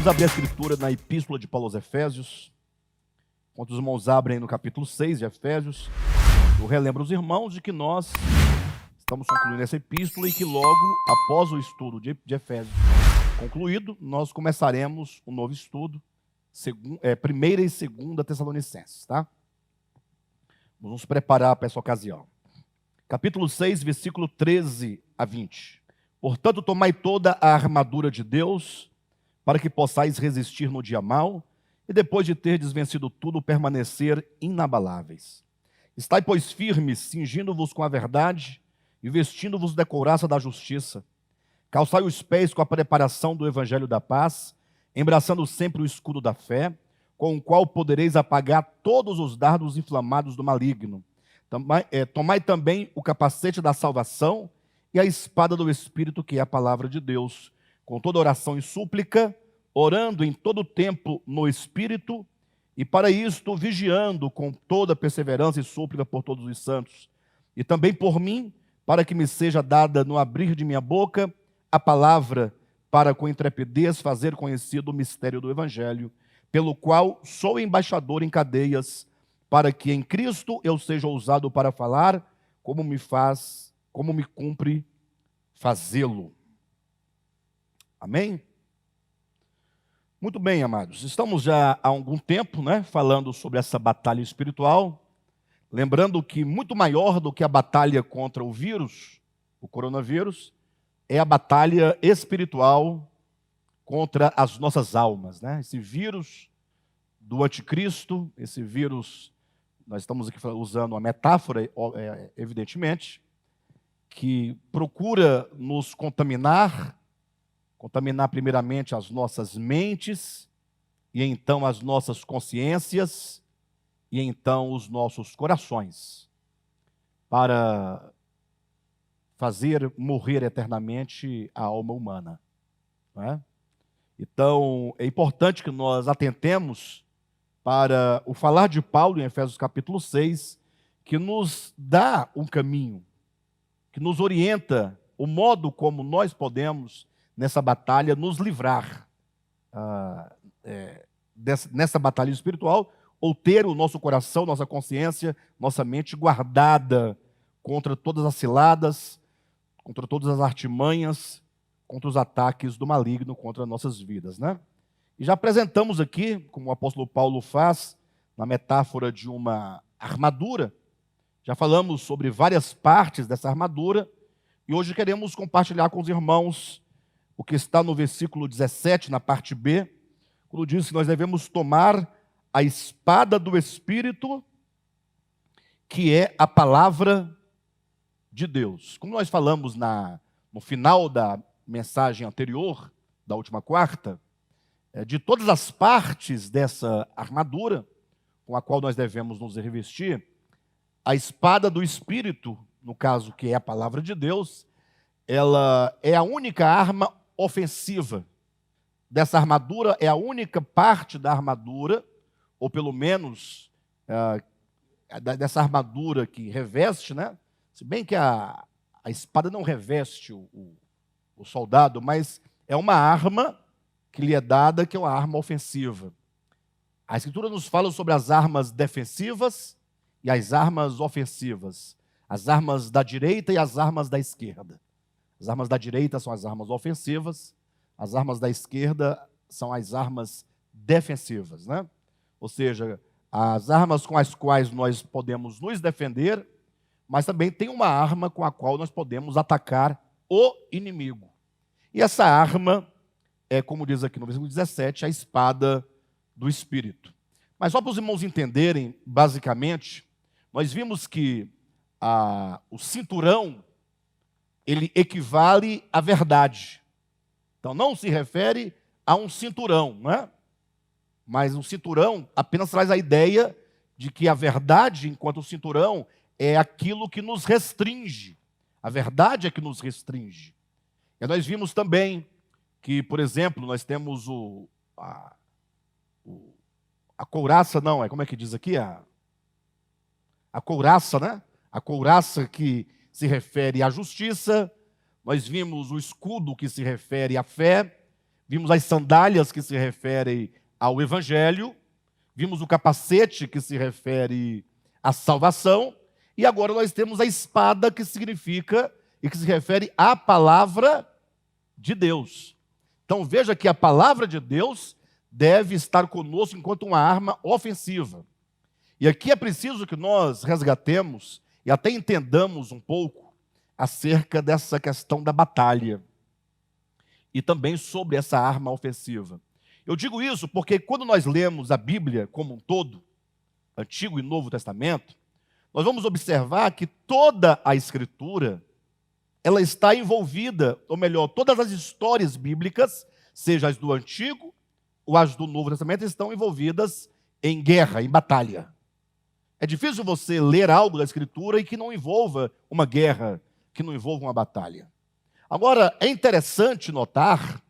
Vamos abrir a escritura na Epístola de Paulo aos Efésios. Enquanto os irmãos abrem no capítulo 6 de Efésios, eu relembro os irmãos de que nós estamos concluindo essa epístola e que logo, após o estudo de Efésios concluído, nós começaremos um novo estudo, primeira e segunda Tessalonicenses, tá? Vamos nos preparar para essa ocasião. Capítulo 6, versículo 13 a 20. Portanto, tomai toda a armadura de Deus, para que possais resistir no dia mau, e depois de terdes vencido tudo, permanecer inabaláveis. Estai, pois, firmes, cingindo-vos com a verdade, e vestindo-vos da couraça da justiça. Calçai os pés com a preparação do evangelho da paz, embraçando sempre o escudo da fé, com o qual podereis apagar todos os dardos inflamados do maligno. Tomai também o capacete da salvação e a espada do Espírito, que é a palavra de Deus, com toda oração e súplica, orando em todo tempo no Espírito, e para isto vigiando com toda perseverança e súplica por todos os santos, e também por mim, para que me seja dada no abrir de minha boca a palavra, para com intrepidez fazer conhecido o mistério do Evangelho, pelo qual sou embaixador em cadeias, para que em Cristo eu seja ousado para falar, como me cumpre fazê-lo. Amém? Muito bem, amados. Estamos já há algum tempo, falando sobre essa batalha espiritual, lembrando que muito maior do que a batalha contra o vírus, o coronavírus, é a batalha espiritual contra as nossas almas, Esse vírus do anticristo, esse vírus, nós estamos aqui usando uma metáfora, evidentemente, que procura nos contaminar primeiramente as nossas mentes, e então as nossas consciências, e então os nossos corações, para fazer morrer eternamente a alma humana. Então, é importante que nós atentemos para o falar de Paulo em Efésios capítulo 6, que nos dá um caminho, que nos orienta o modo como nós podemos, nessa batalha, nos livrar nessa batalha espiritual, ou ter o nosso coração, nossa consciência, nossa mente guardada contra todas as ciladas, contra todas as artimanhas, contra os ataques do maligno contra nossas vidas, E já apresentamos aqui, como o apóstolo Paulo faz, na metáfora de uma armadura, já falamos sobre várias partes dessa armadura, e hoje queremos compartilhar com os irmãos o que está no versículo 17, na parte B, quando diz que nós devemos tomar a espada do Espírito, que é a palavra de Deus. Como nós falamos no final da mensagem anterior, da última quarta, de todas as partes dessa armadura, com a qual nós devemos nos revestir, a espada do Espírito, no caso que é a palavra de Deus, ela é a única arma ofensiva dessa armadura, é a única parte da armadura, ou pelo menos dessa armadura que reveste, Se bem que a espada não reveste o soldado, mas é uma arma que lhe é dada, que é uma arma ofensiva. A Escritura nos fala sobre as armas defensivas e as armas ofensivas, as armas da direita e as armas da esquerda. As armas da direita são as armas ofensivas, as armas da esquerda são as armas defensivas, Ou seja, as armas com as quais nós podemos nos defender, mas também tem uma arma com a qual nós podemos atacar o inimigo. E essa arma é, como diz aqui no versículo 17, a espada do Espírito. Mas só para os irmãos entenderem, basicamente, nós vimos que o cinturão, ele equivale à verdade. Então, não se refere a um cinturão, Mas o cinturão apenas traz a ideia de que a verdade, enquanto o cinturão, é aquilo que nos restringe. A verdade é que nos restringe. E nós vimos também que, por exemplo, nós temos a couraça, não, como é que diz aqui? A couraça, A couraça que se refere à justiça. Nós vimos o escudo que se refere à fé. vimos as sandálias que se referem ao Evangelho, vimos o capacete que se refere à salvação, e agora nós temos a espada que significa e que se refere à palavra de Deus. Então veja que a palavra de Deus deve estar conosco enquanto uma arma ofensiva. E aqui é preciso que nós resgatemos e até entendamos um pouco acerca dessa questão da batalha e também sobre essa arma ofensiva. Eu digo isso porque quando nós lemos a Bíblia como um todo, Antigo e Novo Testamento, nós vamos observar que toda a Escritura, ela está envolvida, ou melhor, todas as histórias bíblicas, seja as do Antigo ou as do Novo Testamento, estão envolvidas em guerra, em batalha. É difícil você ler algo da Escritura e que não envolva uma guerra, que não envolva uma batalha. Agora, é interessante notar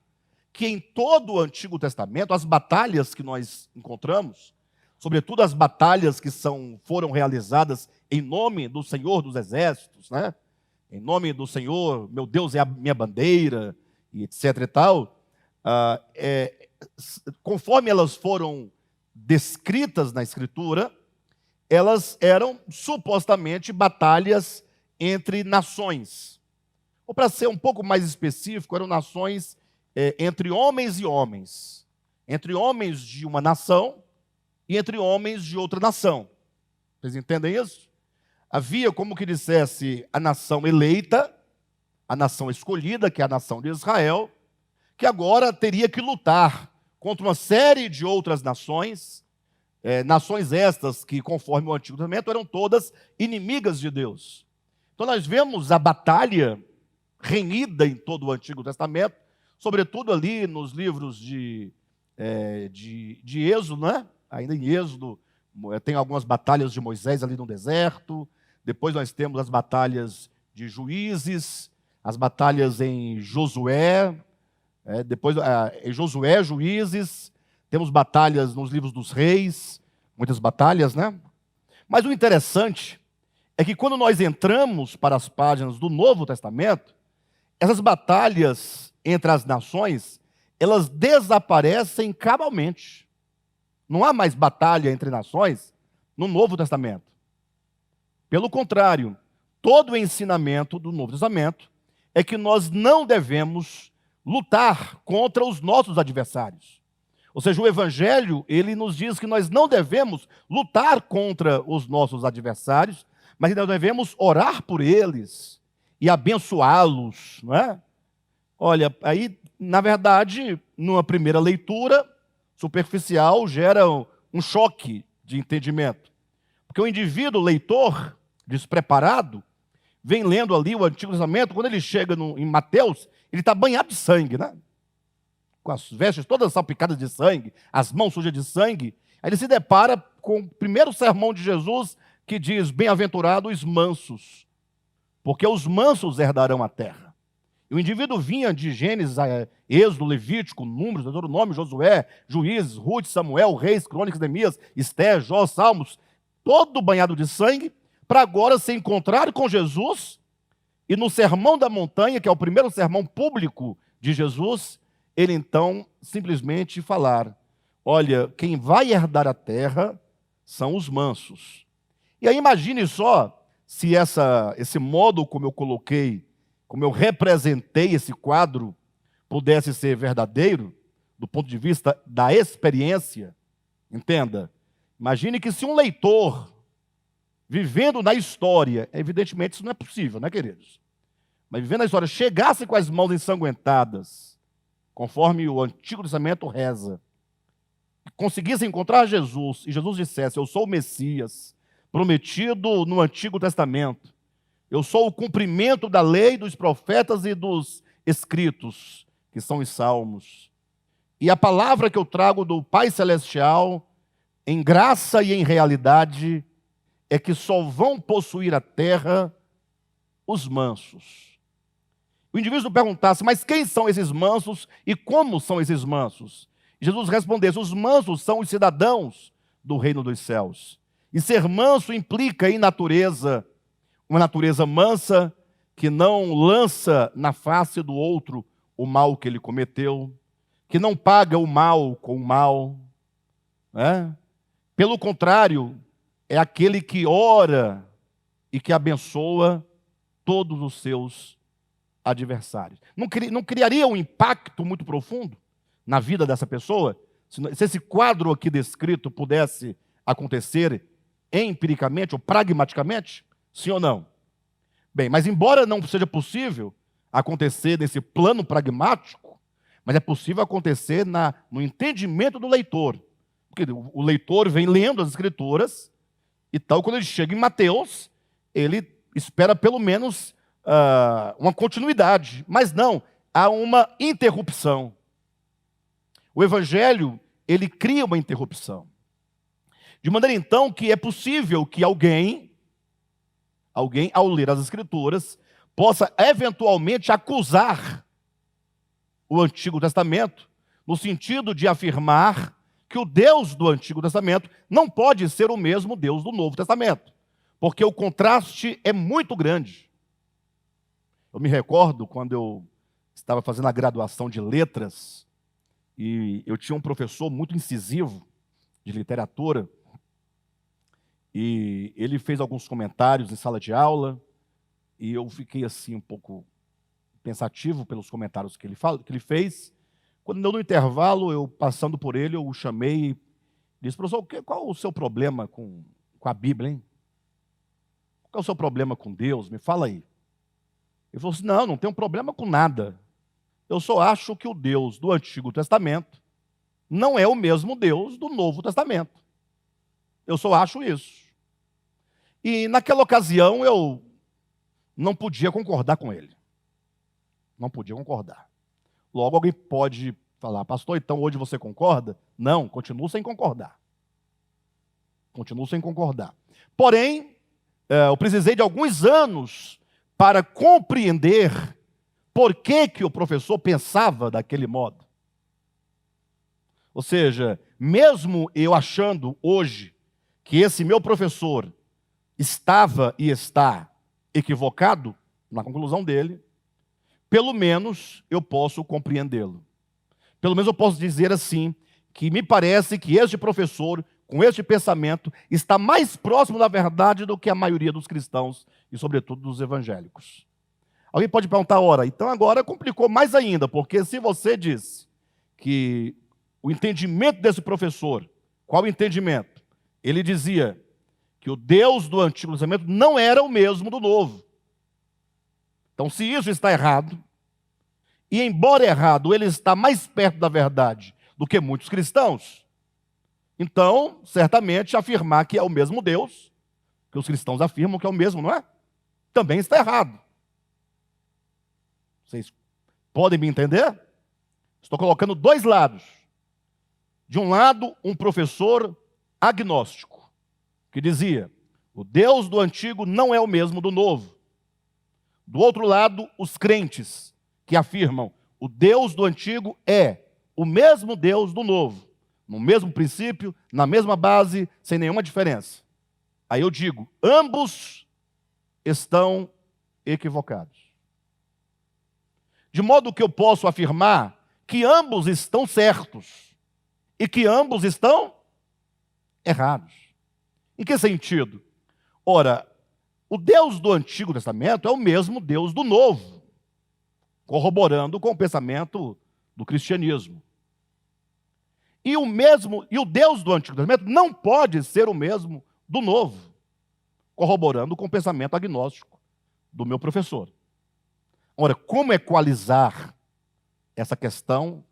que em todo o Antigo Testamento, as batalhas que nós encontramos, sobretudo as batalhas que foram realizadas em nome do Senhor dos Exércitos, né? Em nome do Senhor, meu Deus é a minha bandeira, e etc e tal, conforme elas foram descritas na Escritura, elas eram supostamente batalhas entre nações. Ou para ser um pouco mais específico, eram nações entre homens e homens. Entre homens de uma nação e entre homens de outra nação. Vocês entendem isso? Havia, como que dissesse, a nação eleita, a nação escolhida, que é a nação de Israel, que agora teria que lutar contra uma série de outras nações, nações estas que, conforme o Antigo Testamento, eram todas inimigas de Deus. Então nós vemos a batalha renhida em todo o Antigo Testamento, sobretudo ali nos livros de Êxodo, né? Ainda em Êxodo, tem algumas batalhas de Moisés ali no deserto, depois nós temos as batalhas de Juízes, as batalhas em Josué, depois em Josué, Juízes, temos batalhas nos livros dos reis, muitas batalhas, né? Mas o interessante é que quando nós entramos para as páginas do Novo Testamento, essas batalhas entre as nações, elas desaparecem cabalmente. Não há mais batalha entre nações no Novo Testamento. Pelo contrário, todo o ensinamento do Novo Testamento é que nós não devemos lutar contra os nossos adversários. Ou seja, o Evangelho, ele nos diz que nós não devemos lutar contra os nossos adversários, mas nós devemos orar por eles e abençoá-los, não é? Olha, aí, na verdade, numa primeira leitura superficial, gera um choque de entendimento. Porque o indivíduo leitor, despreparado, vem lendo ali o Antigo Testamento, quando ele chega em Mateus, ele está banhado de sangue, né? Com as vestes todas salpicadas de sangue, as mãos sujas de sangue. Aí ele se depara com o primeiro sermão de Jesus, que diz: bem-aventurados os mansos, porque os mansos herdarão a terra. E o indivíduo vinha de Gênesis, Êxodo, Levítico, Números, Deuteronômio, Josué, Juízes, Ruth, Samuel, Reis, Crônicas, Neemias, Esté, Jó, Salmos, todo banhado de sangue, para agora se encontrar com Jesus, e no Sermão da Montanha, que é o primeiro sermão público de Jesus, ele então simplesmente falar: olha, quem vai herdar a terra são os mansos. E aí imagine só se esse modo como eu coloquei, como eu representei esse quadro, pudesse ser verdadeiro, do ponto de vista da experiência. Entenda, imagine que se um leitor, vivendo na história, evidentemente isso não é possível, né, queridos? Mas vivendo na história, chegasse com as mãos ensanguentadas, conforme o Antigo Testamento reza, conseguisse encontrar Jesus, e Jesus dissesse: eu sou o Messias, prometido no Antigo Testamento, eu sou o cumprimento da lei, dos profetas e dos escritos, que são os salmos, e a palavra que eu trago do Pai Celestial, em graça e em realidade, é que só vão possuir a terra os mansos. O indivíduo perguntasse: mas quem são esses mansos e como são esses mansos? Jesus respondesse: os mansos são os cidadãos do reino dos céus. E ser manso implica em natureza, uma natureza mansa, que não lança na face do outro o mal que ele cometeu, que não paga o mal com o mal, né? Pelo contrário, é aquele que ora e que abençoa todos os seus adversários. Não criaria um impacto muito profundo na vida dessa pessoa se esse quadro aqui descrito pudesse acontecer empiricamente ou pragmaticamente? Sim ou não? Bem, mas embora não seja possível acontecer nesse plano pragmático, mas é possível acontecer no entendimento do leitor. Porque o leitor vem lendo as Escrituras, e tal, quando ele chega em Mateus, ele espera pelo menos uma continuidade. Mas não, há uma interrupção. O Evangelho, ele cria uma interrupção. De maneira, então, que é possível que alguém, ao ler as Escrituras, possa eventualmente acusar o Antigo Testamento, no sentido de afirmar que o Deus do Antigo Testamento não pode ser o mesmo Deus do Novo Testamento, porque o contraste é muito grande. Eu me recordo quando eu estava fazendo a graduação de letras, e eu tinha um professor muito incisivo de literatura, e ele fez alguns comentários em sala de aula, e eu fiquei assim um pouco pensativo pelos comentários que ele fez. Quando deu no intervalo, eu passando por ele, eu o chamei e disse: professor, qual o seu problema com a Bíblia, hein? Qual é o seu problema com Deus? Me fala aí. Ele falou assim: não tenho problema com nada. Eu só acho que o Deus do Antigo Testamento não é o mesmo Deus do Novo Testamento. Eu só acho isso. E naquela ocasião eu não podia concordar com ele. Não podia concordar. Logo alguém pode falar: pastor, então hoje você concorda? Não, continuo sem concordar. Continuo sem concordar. Porém, eu precisei de alguns anos para compreender por que o professor pensava daquele modo. Ou seja, mesmo eu achando hoje que esse meu professor estava e está equivocado na conclusão dele, pelo menos eu posso compreendê-lo. Pelo menos eu posso dizer assim, que me parece que este professor, com este pensamento, está mais próximo da verdade do que a maioria dos cristãos e, sobretudo, dos evangélicos. Alguém pode perguntar: ora, então agora complicou mais ainda, porque se você diz que o entendimento desse professor, qual o entendimento? Ele dizia que o Deus do Antigo Testamento não era o mesmo do Novo. Então, se isso está errado, e embora errado, ele está mais perto da verdade do que muitos cristãos, então, certamente, afirmar que é o mesmo Deus, que os cristãos afirmam que é o mesmo, não é? Também está errado. Vocês podem me entender? Estou colocando dois lados. De um lado, um professor agnóstico, que dizia: o Deus do Antigo não é o mesmo do Novo. Do outro lado, os crentes, que afirmam: o Deus do Antigo é o mesmo Deus do Novo, no mesmo princípio, na mesma base, sem nenhuma diferença. Aí eu digo: ambos estão equivocados. De modo que eu posso afirmar que ambos estão certos e que ambos estão errados. Em que sentido? Ora, o Deus do Antigo Testamento é o mesmo Deus do Novo, corroborando com o pensamento do cristianismo. E o Deus do Antigo Testamento não pode ser o mesmo do Novo, corroborando com o pensamento agnóstico do meu professor. Ora, como equalizar essa questão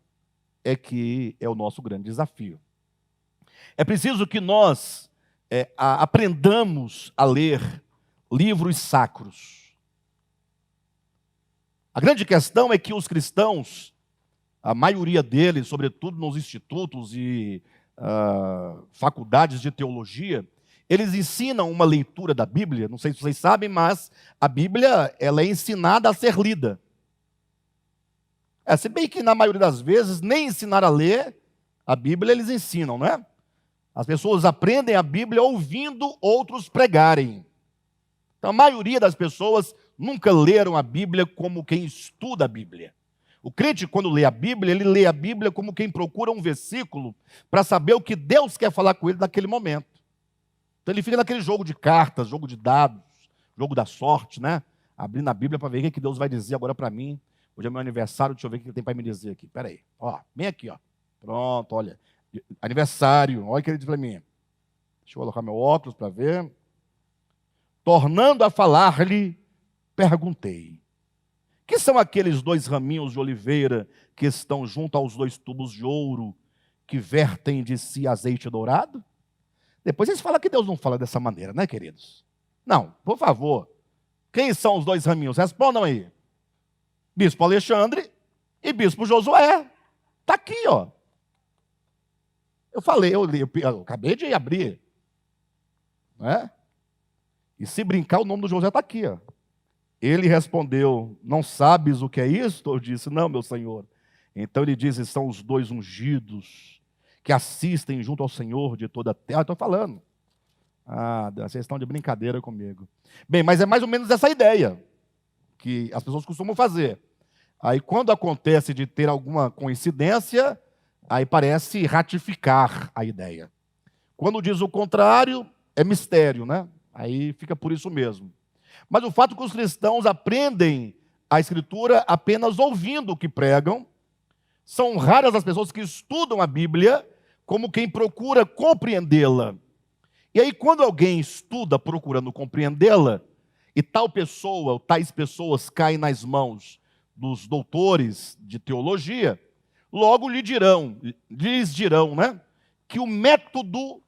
é que é o nosso grande desafio. É preciso que nós aprendamos a ler livros sacros. A grande questão é que os cristãos, a maioria deles, sobretudo nos institutos e faculdades de teologia, eles ensinam uma leitura da Bíblia. Não sei se vocês sabem, mas a Bíblia ela é ensinada a ser lida. Se bem que na maioria das vezes nem ensinar a ler a Bíblia eles ensinam, não é? As pessoas aprendem a Bíblia ouvindo outros pregarem. Então a maioria das pessoas nunca leram a Bíblia como quem estuda a Bíblia. O crente, quando lê a Bíblia, ele lê a Bíblia como quem procura um versículo para saber o que Deus quer falar com ele naquele momento. Então ele fica naquele jogo de cartas, jogo de dados, jogo da sorte, né? Abrindo a Bíblia para ver o que Deus vai dizer agora para mim. Hoje é meu aniversário, deixa eu ver o que ele tem para me dizer aqui. Espera aí, ó, vem aqui, ó. Pronto, olha. Aniversário, olha o que ele diz para mim. Deixa eu colocar meu óculos para ver. Tornando a falar-lhe, perguntei: que são aqueles 2 raminhos de oliveira que estão junto aos 2 tubos de ouro que vertem de si azeite dourado? Depois eles falam que Deus não fala dessa maneira, né, queridos? Não, por favor. Quem são os 2 raminhos? Respondam aí. Bispo Alexandre e Bispo Josué. Está aqui, ó. Eu falei, eu acabei de abrir. Não é? E se brincar, o nome do Josué está aqui, ó. Ele respondeu: não sabes o que é isto? Eu disse: não, meu senhor. Então ele disse: são os 2 ungidos que assistem junto ao Senhor de toda a terra. Estou falando. Ah, vocês estão de brincadeira comigo. Bem, mas é mais ou menos essa ideia que as pessoas costumam fazer. Aí quando acontece de ter alguma coincidência, aí parece ratificar a ideia. Quando diz o contrário, é mistério, né? Aí fica por isso mesmo. Mas o fato é que os cristãos aprendem a Escritura apenas ouvindo o que pregam. São raras as pessoas que estudam a Bíblia como quem procura compreendê-la. E aí, quando alguém estuda procurando compreendê-la, e tal pessoa, ou tais pessoas caem nas mãos dos doutores de teologia, logo lhes dirão, né, que o método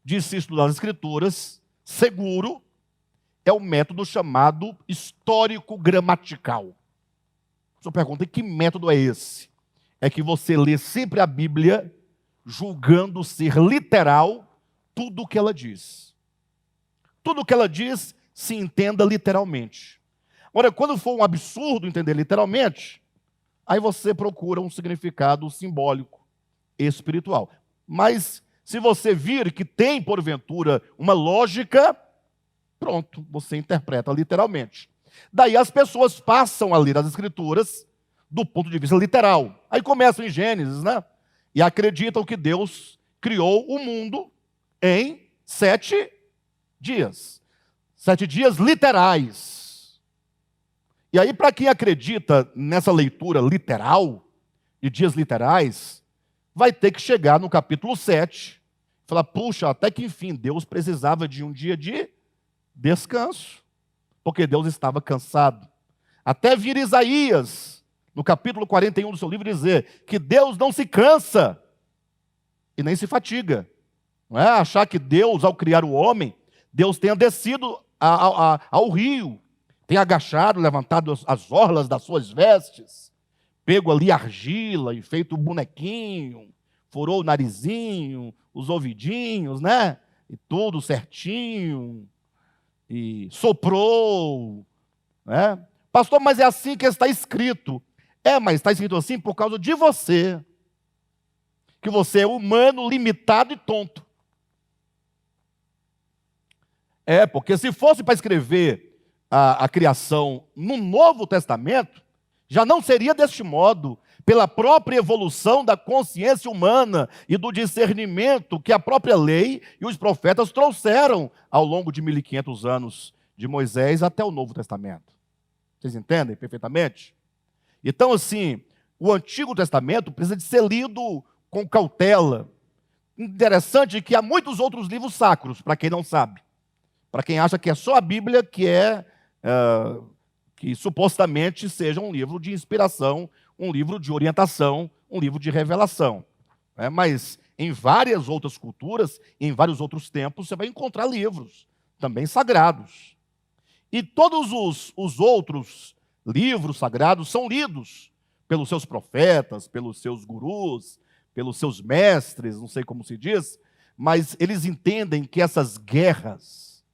de se estudar as Escrituras, seguro, é o método chamado histórico-gramatical. Só pergunta: que método é esse? É que você lê sempre a Bíblia julgando ser literal tudo o que ela diz. Tudo o que ela diz se entenda literalmente. Ora, quando for um absurdo entender literalmente, aí você procura um significado simbólico, espiritual. Mas se você vir que tem, porventura, uma lógica, pronto, você interpreta literalmente. Daí as pessoas passam a ler as Escrituras do ponto de vista literal. Aí começam em Gênesis, né? E acreditam que Deus criou o mundo em 7 dias. 7 dias literais. E aí, para quem acredita nessa leitura literal, de dias literais, vai ter que chegar no capítulo 7, e falar: puxa, até que enfim, Deus precisava de um dia de descanso, porque Deus estava cansado. Até vir Isaías, no capítulo 41 do seu livro, dizer que Deus não se cansa e nem se fatiga. Não é achar que Deus, ao criar o homem, Deus tenha descido ao rio, tenha agachado, levantado as orlas das suas vestes, pego ali argila e feito um bonequinho, furou o narizinho, os ouvidinhos, né? E tudo certinho, e soprou, né? Pastor, mas é assim que está escrito. É, mas está escrito assim por causa de você, que você é humano, limitado e tonto. É, porque se fosse para escrever a criação no Novo Testamento, já não seria deste modo, pela própria evolução da consciência humana e do discernimento que a própria lei e os profetas trouxeram ao longo de 1500 anos, de Moisés até o Novo Testamento. Vocês entendem perfeitamente? Então, assim, o Antigo Testamento precisa de ser lido com cautela. Interessante que há muitos outros livros sacros, para quem não sabe. Para quem acha que é só a Bíblia que supostamente seja um livro de inspiração, um livro de orientação, um livro de revelação. Mas em várias outras culturas, em vários outros tempos, você vai encontrar livros também sagrados. E todos os outros livros sagrados são lidos pelos seus profetas, pelos seus gurus, pelos seus mestres, não sei como se diz, mas eles entendem que essas guerras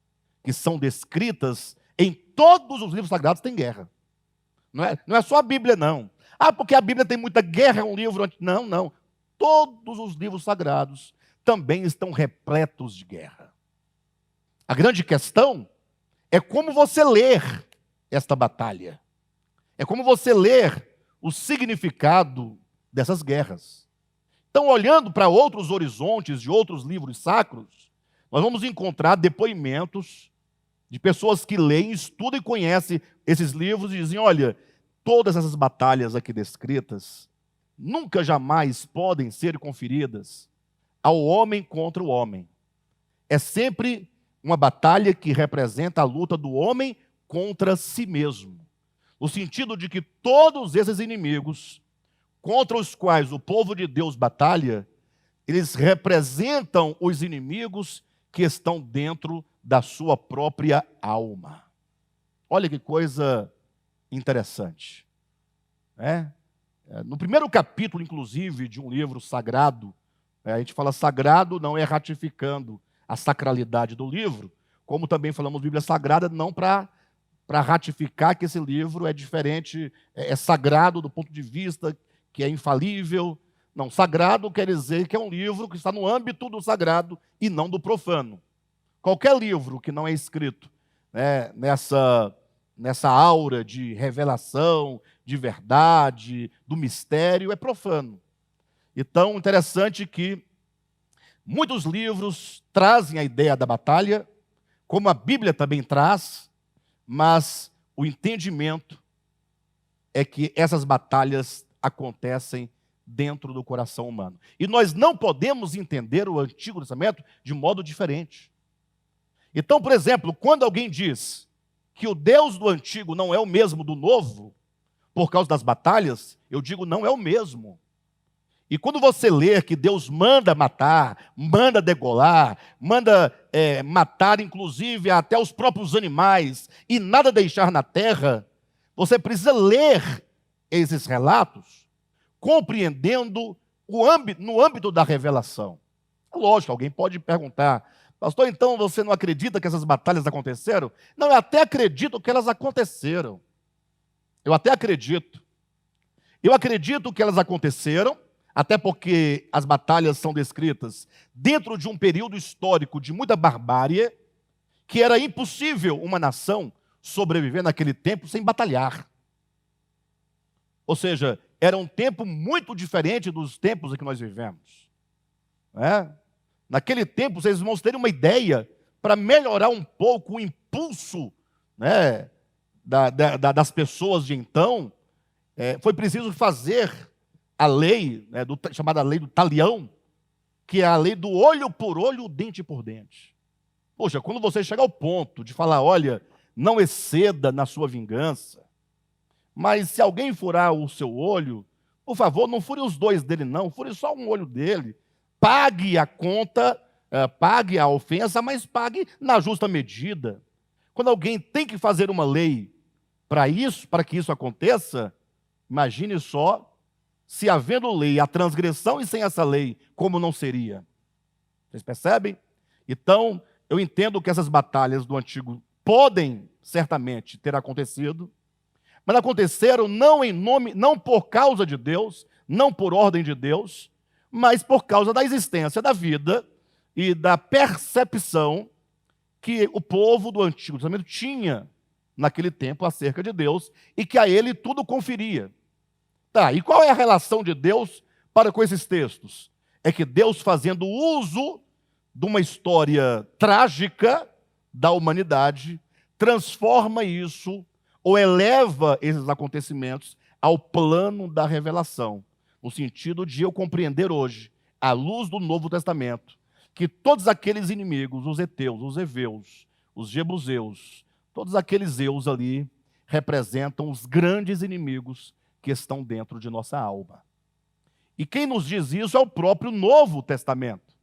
que são descritas em todos os livros sagrados tem guerra. Não é só a Bíblia, não. Ah, porque a Bíblia tem muita guerra, é um livro... Não, não. Todos os livros sagrados também estão repletos de guerra. A grande questão é como você ler esta batalha. É como você ler o significado dessas guerras. Então, olhando para outros horizontes de outros livros sacros, nós vamos encontrar depoimentos de pessoas que leem, estudam e conhecem esses livros e dizem: olha, todas essas batalhas aqui descritas nunca jamais podem ser conferidas ao homem contra o homem. É sempre uma batalha que representa a luta do homem contra si mesmo. No sentido de que todos esses inimigos contra os quais o povo de Deus batalha, eles representam os inimigos que estão dentro da sua própria alma. Olha que coisa interessante. No primeiro capítulo, inclusive, de um livro sagrado, a gente fala sagrado, não é ratificando a sacralidade do livro, como também falamos Bíblia Sagrada, não para ratificar que esse livro é diferente, é sagrado do ponto de vista que é infalível. Não, sagrado quer dizer que é um livro que está no âmbito do sagrado e não do profano. Qualquer livro que não é escrito nessa aura de revelação, de verdade, do mistério, é profano. Então, interessante que muitos livros trazem a ideia da batalha, como a Bíblia também traz, mas o entendimento é que essas batalhas acontecem dentro do coração humano. E nós não podemos entender o Antigo Testamento de modo diferente. Então, por exemplo, quando alguém diz que o Deus do Antigo não é o mesmo do Novo, por causa das batalhas, eu digo, não é o mesmo. E quando você lê que Deus manda matar, manda degolar, manda matar inclusive até os próprios animais e nada deixar na terra, você precisa ler esses relatos compreendendo no âmbito da revelação. Lógico, alguém pode perguntar: pastor, então você não acredita que essas batalhas aconteceram? Não, eu até acredito que elas aconteceram. Eu até acredito. Eu acredito que elas aconteceram, até porque as batalhas são descritas dentro de um período histórico de muita barbárie, que era impossível uma nação sobreviver naquele tempo sem batalhar. Ou seja, era um tempo muito diferente dos tempos em que nós vivemos. Naquele tempo, vocês vão terem uma ideia, para melhorar um pouco o impulso das pessoas de então, foi preciso fazer a lei, chamada lei do talião, que é a lei do olho por olho, dente por dente. Poxa, quando você chega ao ponto de falar: olha, não exceda na sua vingança, mas se alguém furar o seu olho, por favor, não fure os dois dele não, fure só um olho dele. Pague a conta, pague a ofensa, mas pague na justa medida. Quando alguém tem que fazer uma lei para que isso aconteça, imagine só, se havendo lei, a transgressão, e sem essa lei, como não seria? Vocês percebem? Então, eu entendo que essas batalhas do Antigo podem certamente ter acontecido, mas aconteceram não por causa de Deus, não por ordem de Deus, mas por causa da existência da vida e da percepção que o povo do Antigo Testamento tinha naquele tempo acerca de Deus e que a ele tudo conferia. Tá, e qual é a relação de Deus para com esses textos? É que Deus, fazendo uso de uma história trágica da humanidade, transforma isso ou eleva esses acontecimentos ao plano da revelação, no sentido de eu compreender hoje, à luz do Novo Testamento, que todos aqueles inimigos, os heteus, os heveus, os jebuseus, todos aqueles eus ali, representam os grandes inimigos que estão dentro de nossa alma. E quem nos diz isso é o próprio Novo Testamento.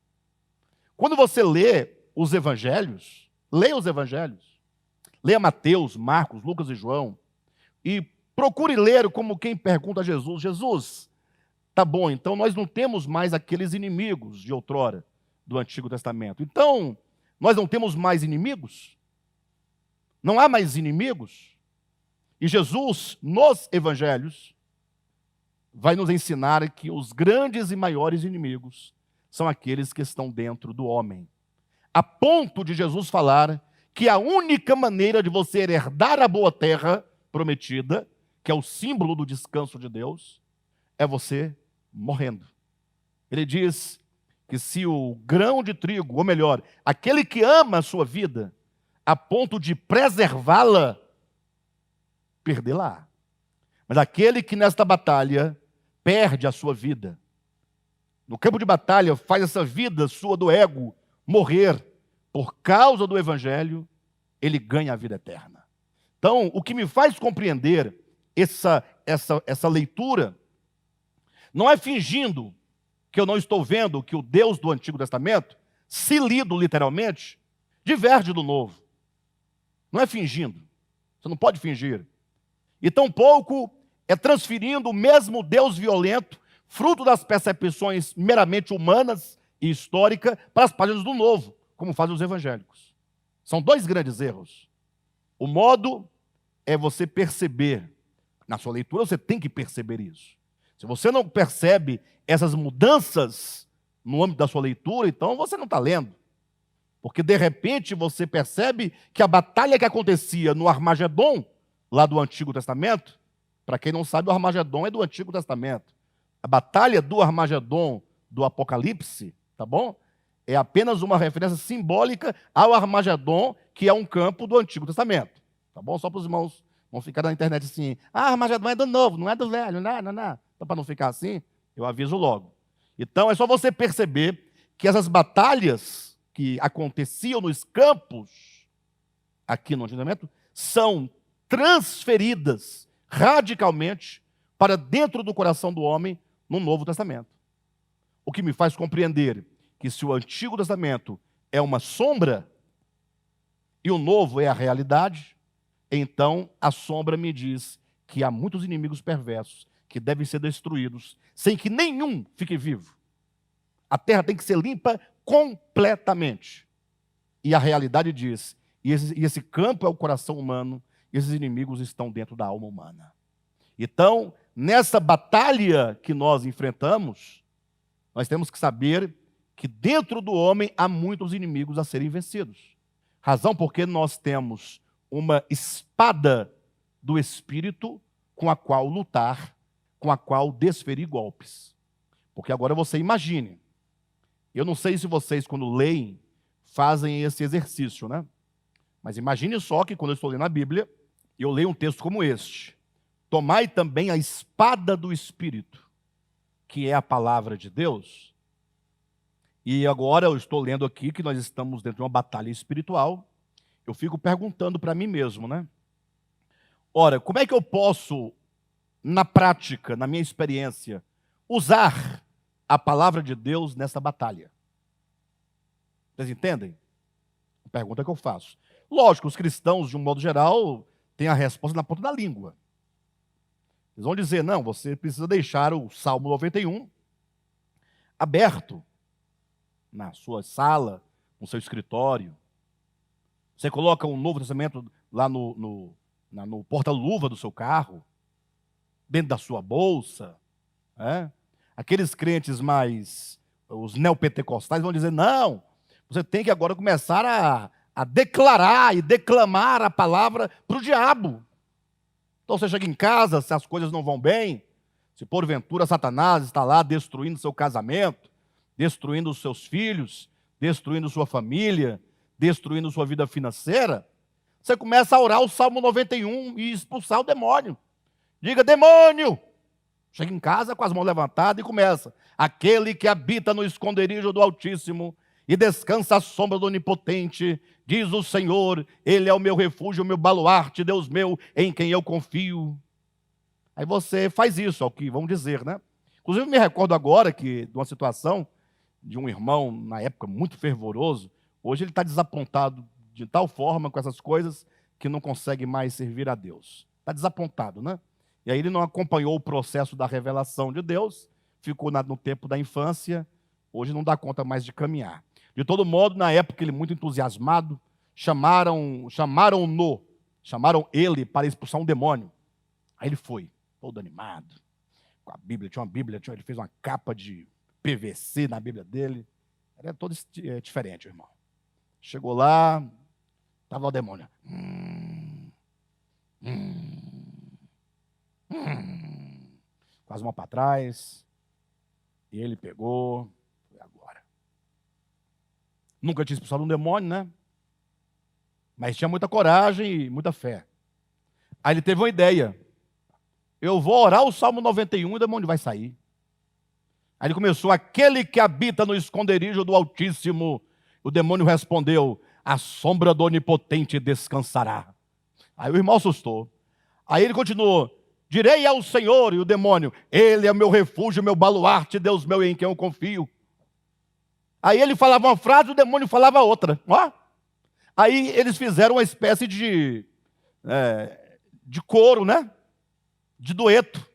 Quando você lê os evangelhos, leia Mateus, Marcos, Lucas e João, e procure ler como quem pergunta a Jesus: Jesus, tá bom, então nós não temos mais aqueles inimigos de outrora do Antigo Testamento. Então, nós não temos mais inimigos? Não há mais inimigos? E Jesus, nos evangelhos, vai nos ensinar que os grandes e maiores inimigos são aqueles que estão dentro do homem. A ponto de Jesus falar que a única maneira de você herdar a boa terra prometida, que é o símbolo do descanso de Deus, é você morrendo. Ele diz que se o grão de trigo, ou melhor, aquele que ama a sua vida, a ponto de preservá-la, perdê-la. Mas aquele que nesta batalha perde a sua vida, no campo de batalha faz essa vida sua do ego morrer por causa do evangelho, ele ganha a vida eterna. Então, o que me faz compreender essa leitura não é fingindo que eu não estou vendo que o Deus do Antigo Testamento, se lido literalmente, diverge do Novo. Não é fingindo. Você não pode fingir. E tampouco é transferindo o mesmo Deus violento, fruto das percepções meramente humanas e históricas, para as páginas do Novo, como fazem os evangélicos. São dois grandes erros. O modo é você perceber. Na sua leitura você tem que perceber isso. Se você não percebe essas mudanças no âmbito da sua leitura, então você não está lendo. Porque de repente você percebe que a batalha que acontecia no Armagedon, lá do Antigo Testamento, para quem não sabe, o Armagedon é do Antigo Testamento. A batalha do Armagedon do Apocalipse, tá bom? É apenas uma referência simbólica ao Armagedon, que é um campo do Antigo Testamento. Tá bom? Só para os irmãos não ficarem na internet assim, Armagedon é do novo, não é do velho, não. Então, para não ficar assim, eu aviso logo. Então, é só você perceber que essas batalhas que aconteciam nos campos, aqui no Antigo Testamento, são transferidas radicalmente para dentro do coração do homem no Novo Testamento. O que me faz compreender que se o Antigo Testamento é uma sombra e o Novo é a realidade, então a sombra me diz que há muitos inimigos perversos que devem ser destruídos sem que nenhum fique vivo. A terra tem que ser limpa completamente. E a realidade diz, e esse campo é o coração humano, e esses inimigos estão dentro da alma humana. Então, nessa batalha que nós enfrentamos, nós temos que saber que dentro do homem há muitos inimigos a serem vencidos. Razão porque nós temos uma espada do Espírito com a qual lutar, com a qual desferir golpes. Porque agora você imagine, eu não sei se vocês, quando leem, fazem esse exercício, né? Mas imagine só que quando eu estou lendo a Bíblia, eu leio um texto como este. Tomai também a espada do Espírito, que é a palavra de Deus. E agora eu estou lendo aqui que nós estamos dentro de uma batalha espiritual. Eu fico perguntando para mim mesmo, né? Ora, como é que eu posso, na prática, na minha experiência, usar a palavra de Deus nessa batalha? Vocês entendem? A pergunta que eu faço. Lógico, os cristãos, de um modo geral, têm a resposta na ponta da língua. Eles vão dizer, não, você precisa deixar o Salmo 91 aberto na sua sala, no seu escritório. Você coloca um Novo Testamento lá no porta-luva do seu carro, dentro da sua bolsa. Aqueles crentes mais, os neopentecostais, vão dizer, não, você tem que agora começar a declarar e declamar a palavra para o diabo. Então você chega em casa, se as coisas não vão bem, se porventura Satanás está lá destruindo seu casamento, destruindo os seus filhos, destruindo sua família, destruindo sua vida financeira, você começa a orar o Salmo 91 e expulsar o demônio. Diga, demônio! Chega em casa com as mãos levantadas e começa. Aquele que habita no esconderijo do Altíssimo e descansa à sombra do Onipotente, diz o Senhor, Ele é o meu refúgio, o meu baluarte, Deus meu, em quem eu confio. Aí você faz isso, é o que vão dizer, né? Inclusive, me recordo agora de uma situação de um irmão, na época, muito fervoroso. Hoje ele está desapontado de tal forma com essas coisas que não consegue mais servir a Deus. Está desapontado, né? E aí ele não acompanhou o processo da revelação de Deus, ficou no tempo da infância, hoje não dá conta mais de caminhar. De todo modo, na época, ele muito entusiasmado, chamaram ele para expulsar um demônio. Aí ele foi, todo animado, com a Bíblia, tinha uma Bíblia, ele fez uma capa de PVC na Bíblia dele, era todo diferente, irmão. Chegou lá, estava o demônio. as mãos para trás, e ele pegou, foi agora. Nunca tinha expulsado um demônio, né? Mas tinha muita coragem e muita fé. Aí ele teve uma ideia. Eu vou orar o Salmo 91 e o demônio vai sair. Aí ele começou, aquele que habita no esconderijo do Altíssimo. O demônio respondeu, a sombra do Onipotente descansará. Aí o irmão assustou. Aí ele continuou, direi ao Senhor, e o demônio, ele é meu refúgio, meu baluarte, Deus meu em quem eu confio. Aí ele falava uma frase, o demônio falava outra. Ó. Aí eles fizeram uma espécie de coro, né? De dueto.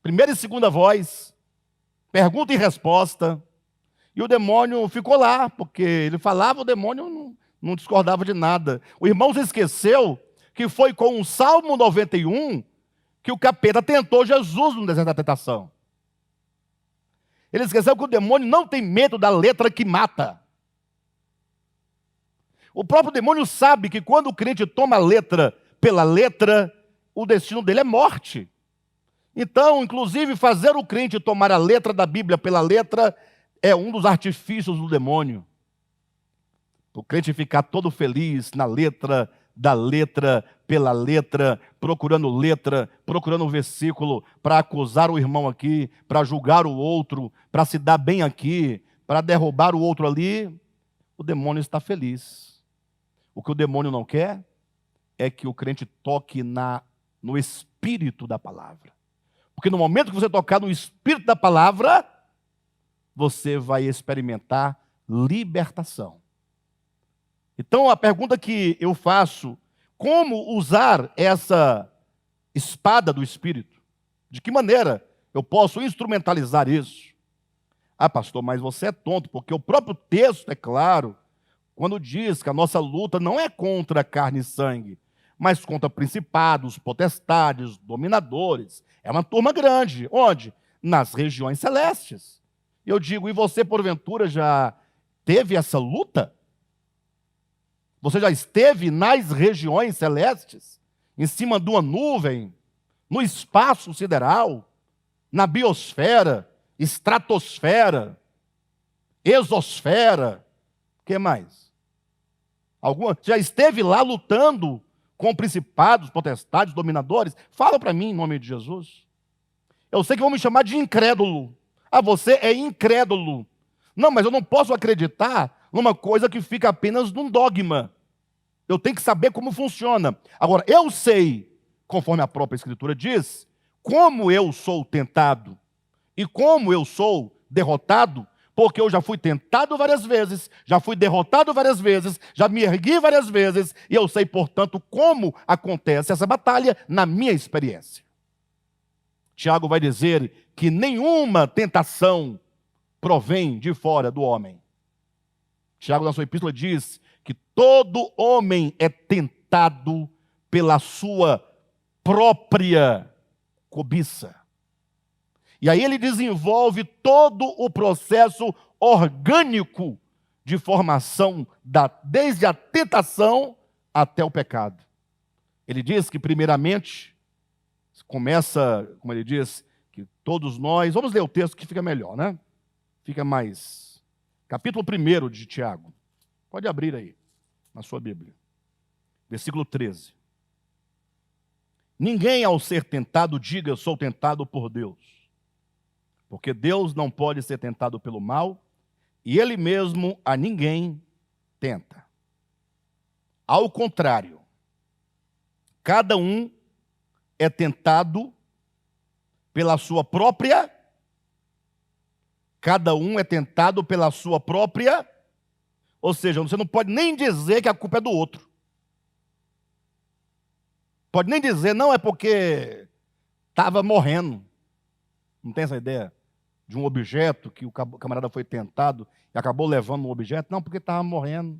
Primeira e segunda voz. Pergunta e resposta. E o demônio ficou lá, porque ele falava, o demônio não discordava de nada. O irmão se esqueceu que foi com o Salmo 91 que o capeta tentou Jesus no deserto da tentação. Ele esqueceu que o demônio não tem medo da letra que mata. O próprio demônio sabe que quando o crente toma a letra pela letra, o destino dele é morte. Então, inclusive, fazer o crente tomar a letra da Bíblia pela letra é um dos artifícios do demônio. O crente ficar todo feliz na letra, da letra, pela letra, procurando um versículo para acusar o irmão aqui, para julgar o outro, para se dar bem aqui, para derrubar o outro ali, o demônio está feliz. O que o demônio não quer é que o crente toque no espírito da palavra. Porque no momento que você tocar no espírito da palavra, você vai experimentar libertação. Então a pergunta que eu faço, como usar essa espada do espírito? De que maneira eu posso instrumentalizar isso? Ah, pastor, mas você é tonto, porque o próprio texto é claro, quando diz que a nossa luta não é contra carne e sangue, mas contra principados, potestades, dominadores. É uma turma grande. Onde? Nas regiões celestes. Eu digo, e você porventura já teve essa luta? Você já esteve nas regiões celestes? Em cima de uma nuvem? No espaço sideral? Na biosfera? Estratosfera? Exosfera? O que mais? Já esteve lá lutando com principados, potestades, dominadores? Fala para mim em nome de Jesus. Eu sei que vão me chamar de incrédulo. Ah, você é incrédulo. Não, mas eu não posso acreditar numa coisa que fica apenas num dogma. Eu tenho que saber como funciona. Agora, eu sei, conforme a própria Escritura diz, como eu sou tentado e como eu sou derrotado, porque eu já fui tentado várias vezes, já fui derrotado várias vezes, já me ergui várias vezes, e eu sei, portanto, como acontece essa batalha na minha experiência. Tiago vai dizer que nenhuma tentação provém de fora do homem. Tiago, na sua epístola, diz que todo homem é tentado pela sua própria cobiça. E aí ele desenvolve todo o processo orgânico de formação, desde a tentação até o pecado. Ele diz que, primeiramente, começa, como ele diz, que todos nós... Vamos ler o texto que fica melhor, né? Fica mais... Capítulo 1 de Tiago. Pode abrir aí, na sua Bíblia. Versículo 13. Ninguém, ao ser tentado, diga, sou tentado por Deus. Porque Deus não pode ser tentado pelo mal, e Ele mesmo a ninguém tenta. Ao contrário, cada um é tentado pela sua própria... Cada um é tentado pela sua própria... Ou seja, você não pode nem dizer que a culpa é do outro. Pode nem dizer, não, é porque estava morrendo. Não tem essa ideia? De um objeto que o camarada foi tentado e acabou levando um objeto. Não, porque estava morrendo.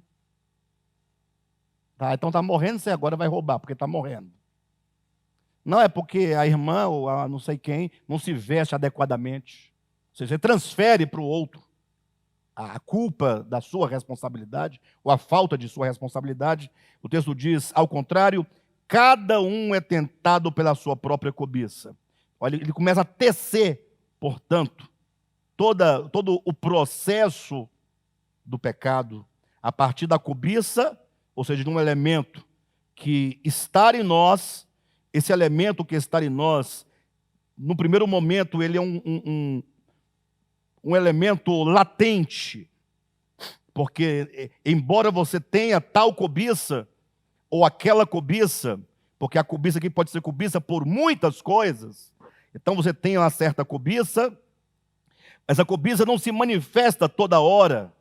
Tá, então está morrendo, você agora vai roubar, porque está morrendo. Não é porque a irmã ou a não sei quem não se veste adequadamente. Ou seja, você transfere para o outro a culpa da sua responsabilidade, ou a falta de sua responsabilidade. O texto diz, ao contrário, cada um é tentado pela sua própria cobiça. Olha, ele começa a tecer, portanto, todo o processo do pecado a partir da cobiça, ou seja, de um elemento que está em nós. Esse elemento que está em nós, no primeiro momento, ele é um elemento latente, porque embora você tenha tal cobiça, ou aquela cobiça, porque a cobiça aqui pode ser cobiça por muitas coisas, então você tem uma certa cobiça, essa cobiça não se manifesta toda hora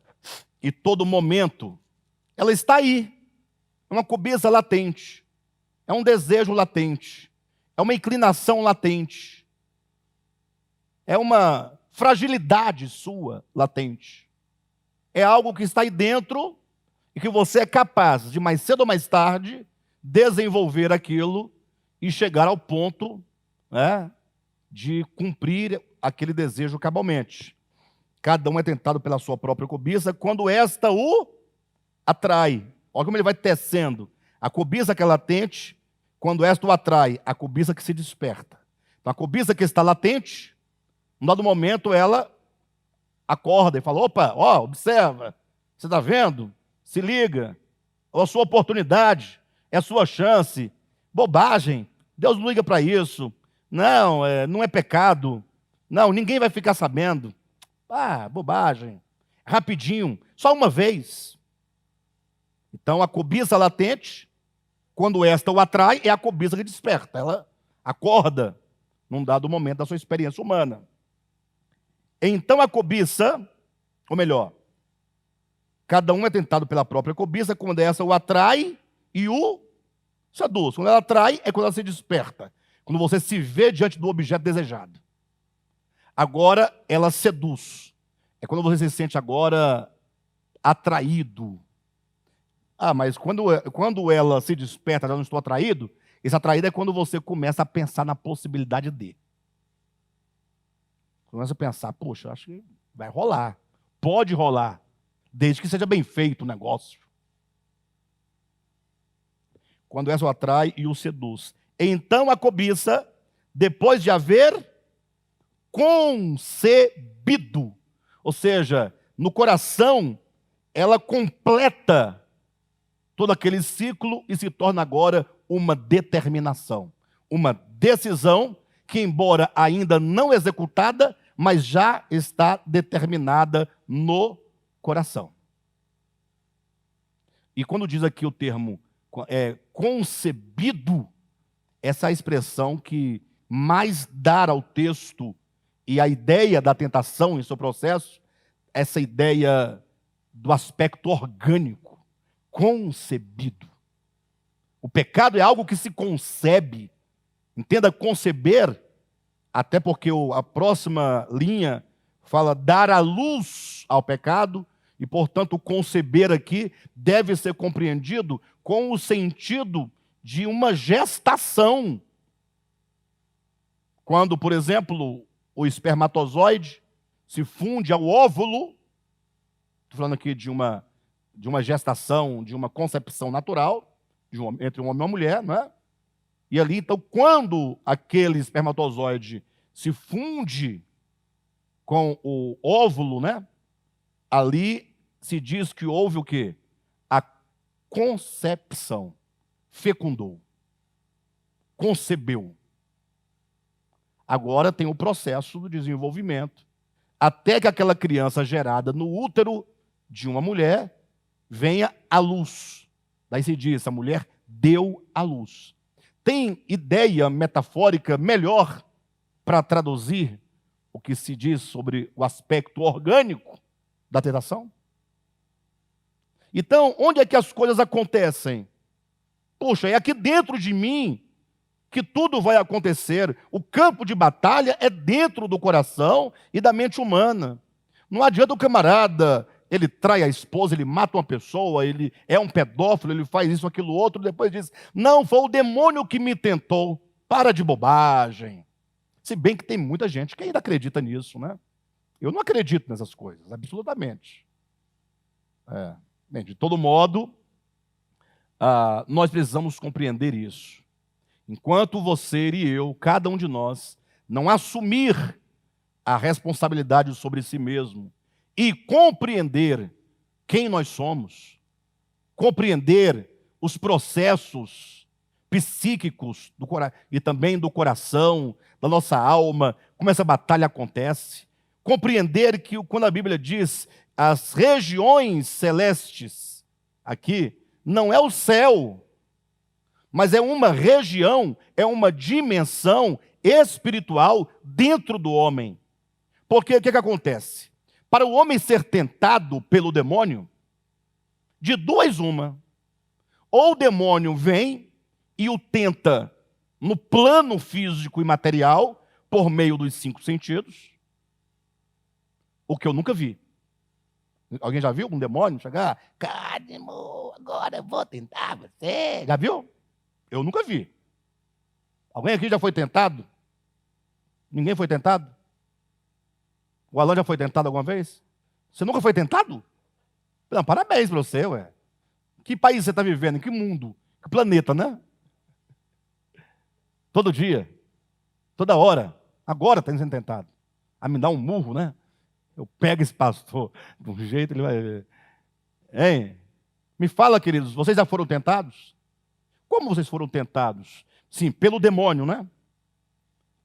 e todo momento, ela está aí, é uma cobiça latente, é um desejo latente, é uma inclinação latente, é uma fragilidade sua latente, é algo que está aí dentro e que você é capaz de, mais cedo ou mais tarde, desenvolver aquilo e chegar ao ponto, né, de cumprir aquele desejo cabalmente. Cada um é tentado pela sua própria cobiça, quando esta o atrai. Olha como ele vai tecendo. A cobiça que é latente, quando esta o atrai, a cobiça que se desperta. Então, a cobiça que está latente, num dado momento ela acorda e fala: opa, ó, observa, você está vendo? Se liga, é a sua oportunidade, é a sua chance. Bobagem, Deus não liga para isso. Não, não é pecado. Não, ninguém vai ficar sabendo. Ah, bobagem. Rapidinho, só uma vez. Então, a cobiça latente, quando esta o atrai, é a cobiça que desperta. Ela acorda num dado momento da sua experiência humana. Então, a cobiça, ou melhor, cada um é tentado pela própria cobiça, quando essa o atrai e o seduz. Quando ela atrai, é quando ela se desperta. Quando você se vê diante do objeto desejado. Agora, ela seduz. É quando você se sente agora atraído. Ah, mas quando ela se desperta, já não estou atraído, esse atraído é quando você começa a pensar na possibilidade de. Começa a pensar, poxa, acho que vai rolar. Pode rolar, desde que seja bem feito o negócio. Quando essa o atrai e o seduz. Então a cobiça, depois de haver concebido, ou seja, no coração, ela completa todo aquele ciclo e se torna agora uma determinação, uma decisão que, embora ainda não executada, mas já está determinada no coração. E quando diz aqui o termo concebido, essa é a expressão que mais dá ao texto e a ideia da tentação em seu processo, essa ideia do aspecto orgânico, concebido. O pecado é algo que se concebe. Entenda conceber, até porque a próxima linha fala dar à luz ao pecado, e, portanto, conceber aqui deve ser compreendido com o sentido de uma gestação. Quando, por exemplo, o espermatozoide se funde ao óvulo, estou falando aqui de uma gestação, de uma concepção natural, entre um homem e uma mulher, não é? E ali, então, quando aquele espermatozoide se funde com o óvulo, né? Ali se diz que houve o quê? A concepção. Fecundou. Concebeu. Agora tem o processo do desenvolvimento, até que aquela criança gerada no útero de uma mulher venha à luz. Daí se diz, a mulher deu à luz. Tem ideia metafórica melhor para traduzir o que se diz sobre o aspecto orgânico da tentação? Então, onde é que as coisas acontecem? Poxa, é aqui dentro de mim que tudo vai acontecer. O campo de batalha é dentro do coração e da mente humana. Não adianta o camarada, ele trai a esposa, ele mata uma pessoa, ele é um pedófilo, ele faz isso, aquilo, outro, depois diz, não, foi o demônio que me tentou. Para de bobagem. Se bem que tem muita gente que ainda acredita nisso, né? Eu não acredito nessas coisas, absolutamente. Bem, de todo modo, nós precisamos compreender isso. Enquanto você e eu, cada um de nós, não assumir a responsabilidade sobre si mesmo e compreender quem nós somos, compreender os processos psíquicos e também do coração, da nossa alma, como essa batalha acontece, compreender que quando a Bíblia diz as regiões celestes, aqui, não é o céu, mas é uma região, é uma dimensão espiritual dentro do homem. Porque o que acontece? Para o homem ser tentado pelo demônio, de duas uma, ou o demônio vem e o tenta no plano físico e material, por meio dos 5 sentidos, o que eu nunca vi. Alguém já viu um demônio chegar? Cadmo, agora eu vou tentar você. Já viu? Eu nunca vi. Alguém aqui já foi tentado? Ninguém foi tentado? O Alan já foi tentado alguma vez? Você nunca foi tentado? Não, parabéns para você, ué. Que país você está vivendo? Em que mundo? Que planeta, né? Todo dia. Toda hora. Agora está sendo tentado. A me dar um murro, né? Eu pego esse pastor de um jeito, ele vai... Hein? Me fala, queridos, vocês já foram tentados? Como vocês foram tentados? Sim, pelo demônio, né?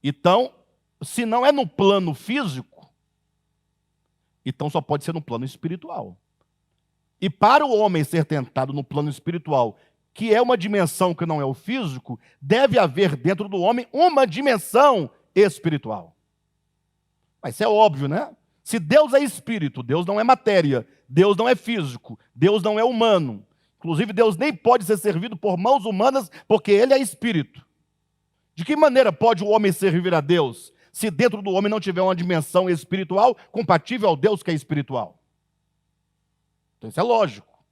Então, se não é no plano físico, então só pode ser no plano espiritual. E para o homem ser tentado no plano espiritual, que é uma dimensão que não é o físico, deve haver dentro do homem uma dimensão espiritual. Mas isso é óbvio, né? Se Deus é espírito, Deus não é matéria, Deus não é físico, Deus não é humano. Inclusive, Deus nem pode ser servido por mãos humanas, porque Ele é espírito. De que maneira pode o homem servir a Deus, se dentro do homem não tiver uma dimensão espiritual compatível ao Deus que é espiritual? Então, isso é lógico.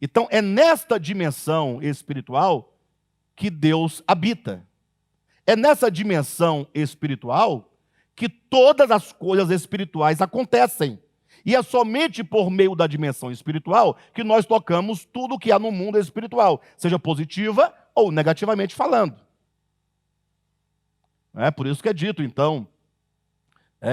Então, é nesta dimensão espiritual que Deus habita. É nessa dimensão espiritual que todas as coisas espirituais acontecem. E é somente por meio da dimensão espiritual que nós tocamos tudo o que há no mundo espiritual, seja positiva ou negativamente falando. É por isso que é dito, então,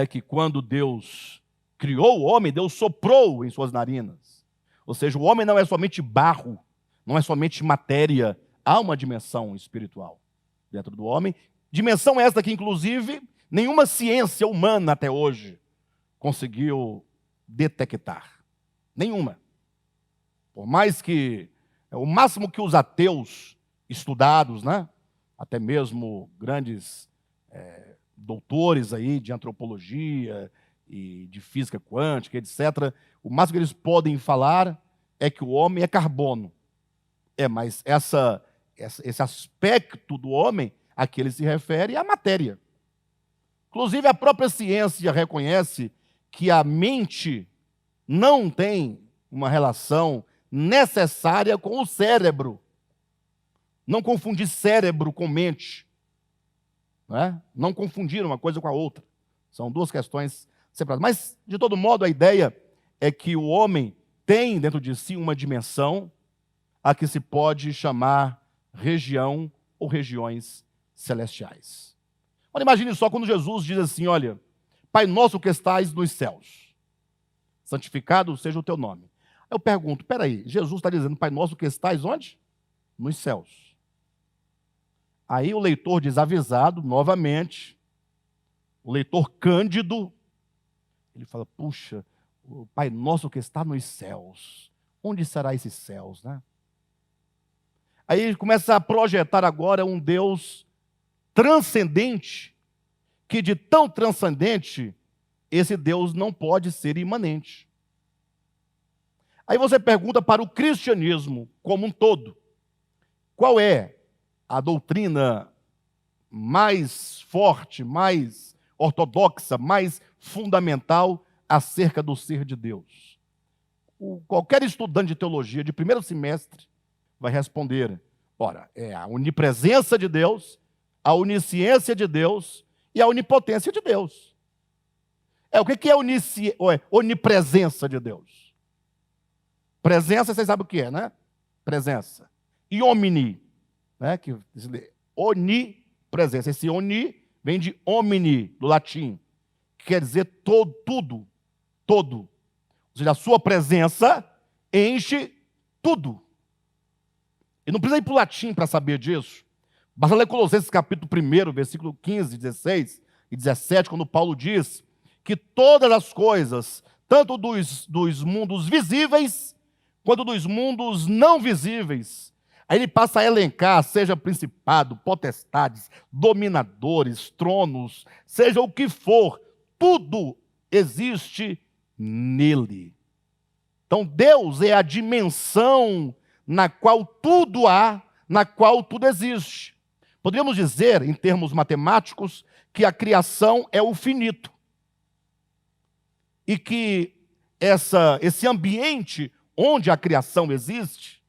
que quando Deus criou o homem, Deus soprou em suas narinas. Ou seja, o homem não é somente barro, não é somente matéria, há uma dimensão espiritual dentro do homem. Dimensão esta que, inclusive, nenhuma ciência humana até hoje conseguiu detectar. Nenhuma. Por mais que, o máximo que os ateus estudados, né, até mesmo grandes doutores aí de antropologia e de física quântica, etc., o máximo que eles podem falar é que o homem é carbono. Mas esse aspecto do homem a que ele se refere é a matéria. Inclusive, a própria ciência reconhece que a mente não tem uma relação necessária com o cérebro. Não confundir cérebro com mente. Não confundir uma coisa com a outra. São duas questões separadas. Mas, de todo modo, a ideia é que o homem tem dentro de si uma dimensão a que se pode chamar região ou regiões celestiais. Olha, imagine só quando Jesus diz assim, olha, Pai nosso que estais nos céus, santificado seja o teu nome. Eu pergunto, peraí, Jesus está dizendo, Pai nosso que estais onde? Nos céus. Aí o leitor desavisado, novamente, o leitor cândido, ele fala, puxa, o Pai nosso que está nos céus, onde será esses céus, né? Aí ele começa a projetar agora um Deus transcendente, que de tão transcendente, esse Deus não pode ser imanente. Aí você pergunta para o cristianismo como um todo, qual é a doutrina mais forte, mais ortodoxa, mais fundamental acerca do ser de Deus? Qualquer estudante de teologia de primeiro semestre vai responder, ora, é a onipresença de Deus, a onisciência de Deus e a onipotência de Deus. O que é onipresença de Deus? Presença, vocês sabem o que é, né? Presença. E omni, né? Onipresença. Esse oni vem de omni, do latim, que quer dizer todo, tudo, todo. Ou seja, a sua presença enche tudo. E não precisa ir para o latim para saber disso. Basta ler Colossenses capítulo 1, versículo 15, 16 e 17, quando Paulo diz que todas as coisas, tanto dos mundos visíveis, quanto dos mundos não visíveis, aí ele passa a elencar, seja principado, potestades, dominadores, tronos, seja o que for, tudo existe nele. Então Deus é a dimensão na qual tudo há, na qual tudo existe. Poderíamos dizer, em termos matemáticos, que a criação é o finito. E que esse ambiente onde a criação existe,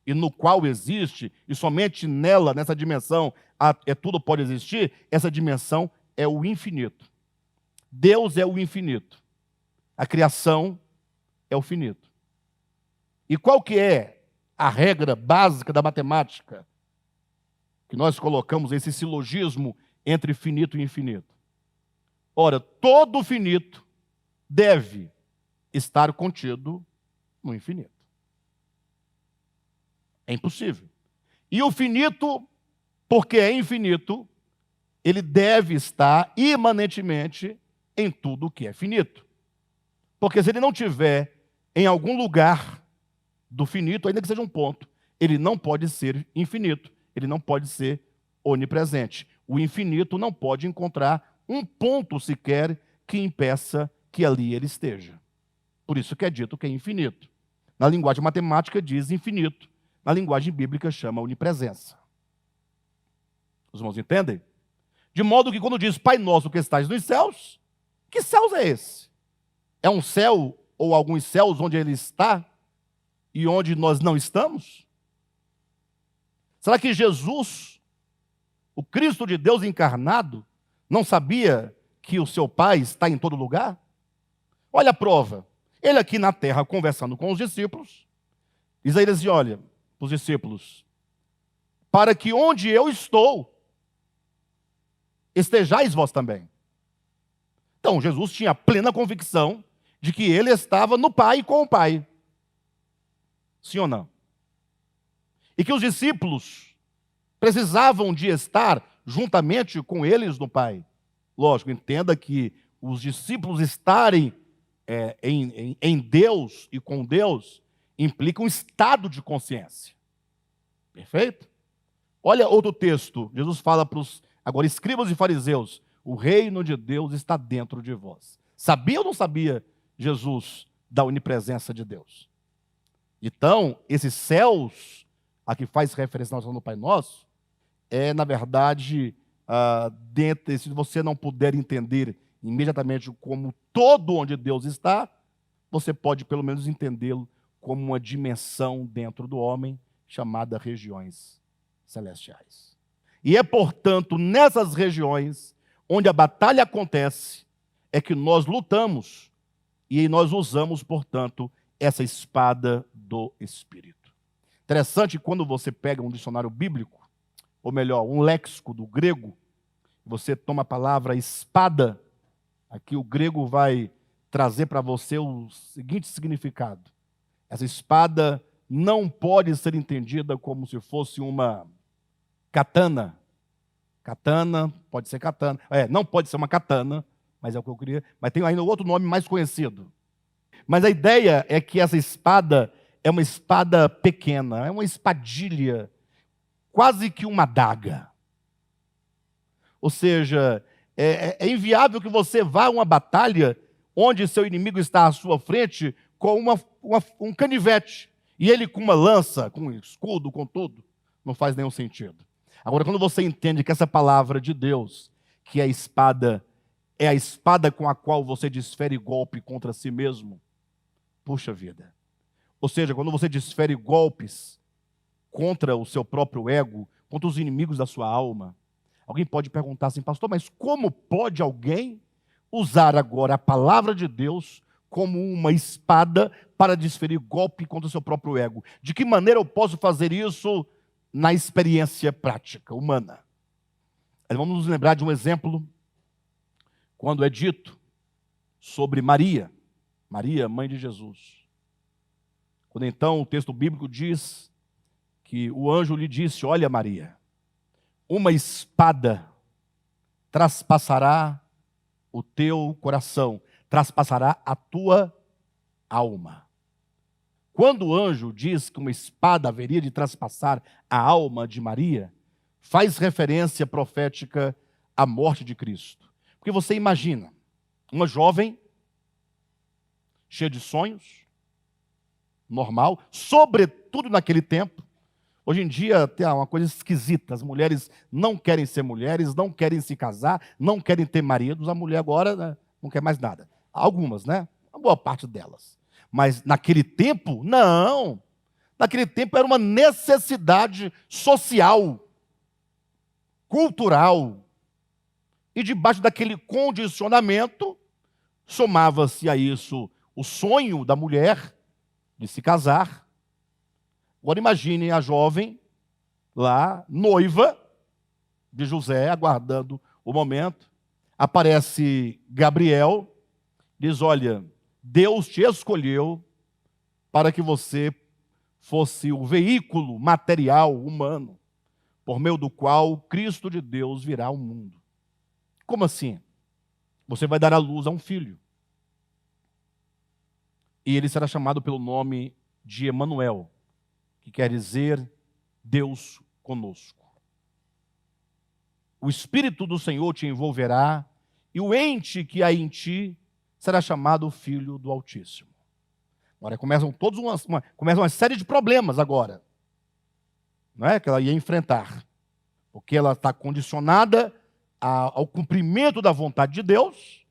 e no qual existe, e somente nela, nessa dimensão, tudo pode existir, essa dimensão é o infinito. Deus é o infinito. A criação é o finito. E qual que é a regra básica da matemática, que nós colocamos esse silogismo entre finito e infinito? Ora, todo finito deve estar contido no infinito. É impossível. E o finito, porque é infinito, ele deve estar imanentemente em tudo que é finito. Porque se ele não tiver em algum lugar do finito, ainda que seja um ponto, ele não pode ser infinito, ele não pode ser onipresente. O infinito não pode encontrar um ponto sequer que impeça que ali ele esteja. Por isso que é dito que é infinito. Na linguagem matemática diz infinito, na linguagem bíblica chama onipresença. Os irmãos entendem? De modo que quando diz Pai Nosso que estais nos céus, que céus é esse? É um céu ou alguns céus onde ele está e onde nós não estamos? Será que Jesus, o Cristo de Deus encarnado, não sabia que o seu Pai está em todo lugar? Olha a prova. Ele aqui na terra conversando com os discípulos, diz a eles assim, olha, os discípulos, para que onde eu estou, estejais vós também. Então, Jesus tinha plena convicção de que ele estava no Pai e com o Pai. Sim ou não? E que os discípulos precisavam de estar juntamente com eles no Pai. Lógico, entenda que os discípulos estarem em Deus e com Deus implica um estado de consciência. Perfeito? Olha outro texto. Jesus fala para os, agora, escribas e fariseus, o reino de Deus está dentro de vós. Sabia ou não sabia Jesus da onipresença de Deus? Então, esses céus a que faz referência no Pai Nosso, na verdade, dentro, se você não puder entender imediatamente como todo onde Deus está, você pode pelo menos entendê-lo como uma dimensão dentro do homem, chamada regiões celestiais. E é, portanto, nessas regiões, onde a batalha acontece, é que nós lutamos, e nós usamos, portanto, essa espada do Espírito. Interessante, quando você pega um dicionário bíblico, ou melhor, um léxico do grego, você toma a palavra espada, aqui o grego vai trazer para você o seguinte significado. Essa espada não pode ser entendida como se fosse uma katana. Katana, pode ser katana. Não pode ser uma katana, mas é o que eu queria. Mas tem ainda outro nome mais conhecido. Mas a ideia é que essa espada é uma espada pequena, é uma espadilha, quase que uma adaga. Ou seja, é inviável que você vá a uma batalha onde seu inimigo está à sua frente com um canivete, e ele com uma lança, com um escudo, com tudo. Não faz nenhum sentido. Agora, quando você entende que essa palavra de Deus, que é a espada com a qual você desfere golpe contra si mesmo, puxa vida. Ou seja, quando você desfere golpes contra o seu próprio ego, contra os inimigos da sua alma, alguém pode perguntar assim, pastor, mas como pode alguém usar agora a palavra de Deus como uma espada para desferir golpe contra o seu próprio ego? De que maneira eu posso fazer isso na experiência prática, humana? Vamos nos lembrar de um exemplo quando é dito sobre Maria, Maria, mãe de Jesus. Quando então o texto bíblico diz que o anjo lhe disse: olha, Maria, uma espada traspassará o teu coração, traspassará a tua alma. Quando o anjo diz que uma espada haveria de traspassar a alma de Maria, faz referência profética à morte de Cristo. Porque você imagina uma jovem cheia de sonhos, normal, sobretudo naquele tempo. Hoje em dia tem uma coisa esquisita, as mulheres não querem ser mulheres, não querem se casar, não querem ter maridos, a mulher agora, né, não quer mais nada. Algumas, né? Uma boa parte delas. Mas naquele tempo, não. Naquele tempo era uma necessidade social, cultural. E debaixo daquele condicionamento, somava-se a isso o sonho da mulher de se casar. Agora imagine a jovem lá, noiva de José, aguardando o momento. Aparece Gabriel, diz: olha, Deus te escolheu para que você fosse o veículo material, humano, por meio do qual o Cristo de Deus virá ao mundo. Como assim? Você vai dar à luz a um filho. E ele será chamado pelo nome de Emanuel, que quer dizer Deus conosco. O Espírito do Senhor te envolverá, e o ente que há em ti será chamado Filho do Altíssimo. Agora começam uma série de problemas agora, não é? Que ela ia enfrentar, porque ela está condicionada ao cumprimento da vontade de Deus.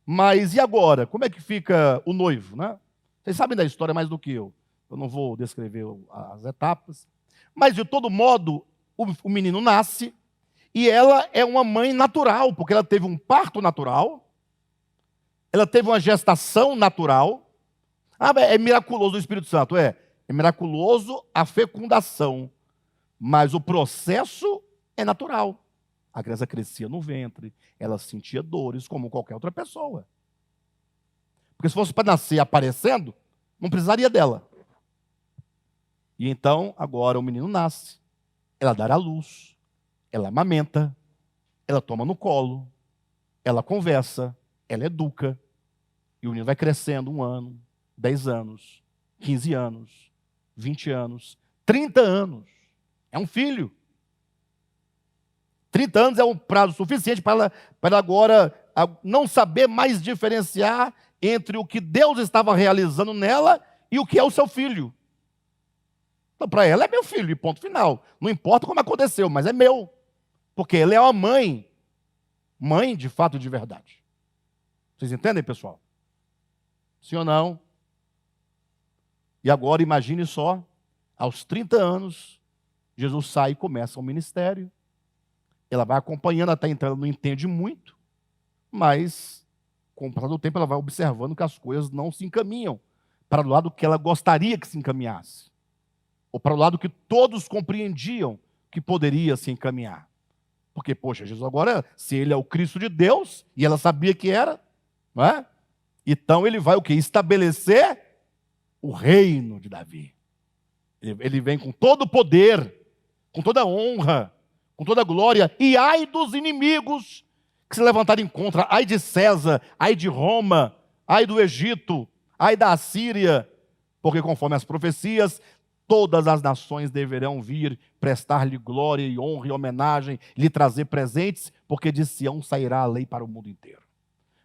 Mas e agora? Como é que fica o noivo, né? Vocês sabem da história mais do que eu. Eu não vou descrever as etapas. Mas, de todo modo, o menino nasce e ela é uma mãe natural, porque ela teve um parto natural, ela teve uma gestação natural. É miraculoso o Espírito Santo, é miraculoso a fecundação, mas o processo é natural. A criança crescia no ventre, ela sentia dores como qualquer outra pessoa. Porque se fosse para nascer aparecendo, não precisaria dela. E então, agora o menino nasce, ela dá à luz, ela amamenta, ela toma no colo, ela conversa, ela educa, e o menino vai crescendo 1 ano, 10 anos, 15 anos, 20 anos, 30 anos. É um filho. 30 anos é um prazo suficiente para ela agora não saber mais diferenciar entre o que Deus estava realizando nela e o que é o seu filho. Então, para ela é meu filho, e ponto final. Não importa como aconteceu, mas é meu. Porque ela é uma mãe. Mãe, de fato, de verdade. Vocês entendem, pessoal? Sim ou não? E agora, imagine só, aos 30 anos, Jesus sai e começa o ministério. Ela vai acompanhando, até então ela não entende muito, mas com o passar do tempo ela vai observando que as coisas não se encaminham para o lado que ela gostaria que se encaminhasse, ou para o lado que todos compreendiam que poderia se encaminhar. Porque, poxa, Jesus agora, se ele é o Cristo de Deus, e ela sabia que era, não é? Então ele vai o quê? Estabelecer o reino de Davi. Ele vem com todo o poder, com toda a honra, com toda a glória, e ai dos inimigos que se levantarem contra, ai de César, ai de Roma, ai do Egito, ai da Assíria, porque conforme as profecias, todas as nações deverão vir prestar-lhe glória e honra e homenagem, lhe trazer presentes, porque de Sião sairá a lei para o mundo inteiro.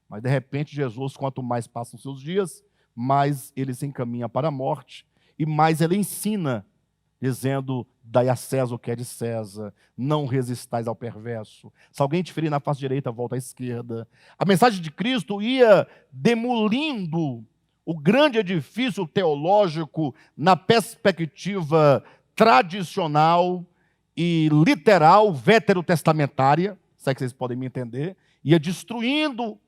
Mas de repente Jesus, quanto mais passam os seus dias, mais ele se encaminha para a morte, e mais ele ensina, dizendo: dai a César o que é de César, não resistais ao perverso. Se alguém te ferir na face direita, volta à esquerda. A mensagem de Cristo ia demolindo o grande edifício teológico na perspectiva tradicional e literal veterotestamentária, se é que vocês podem me entender, ia destruindo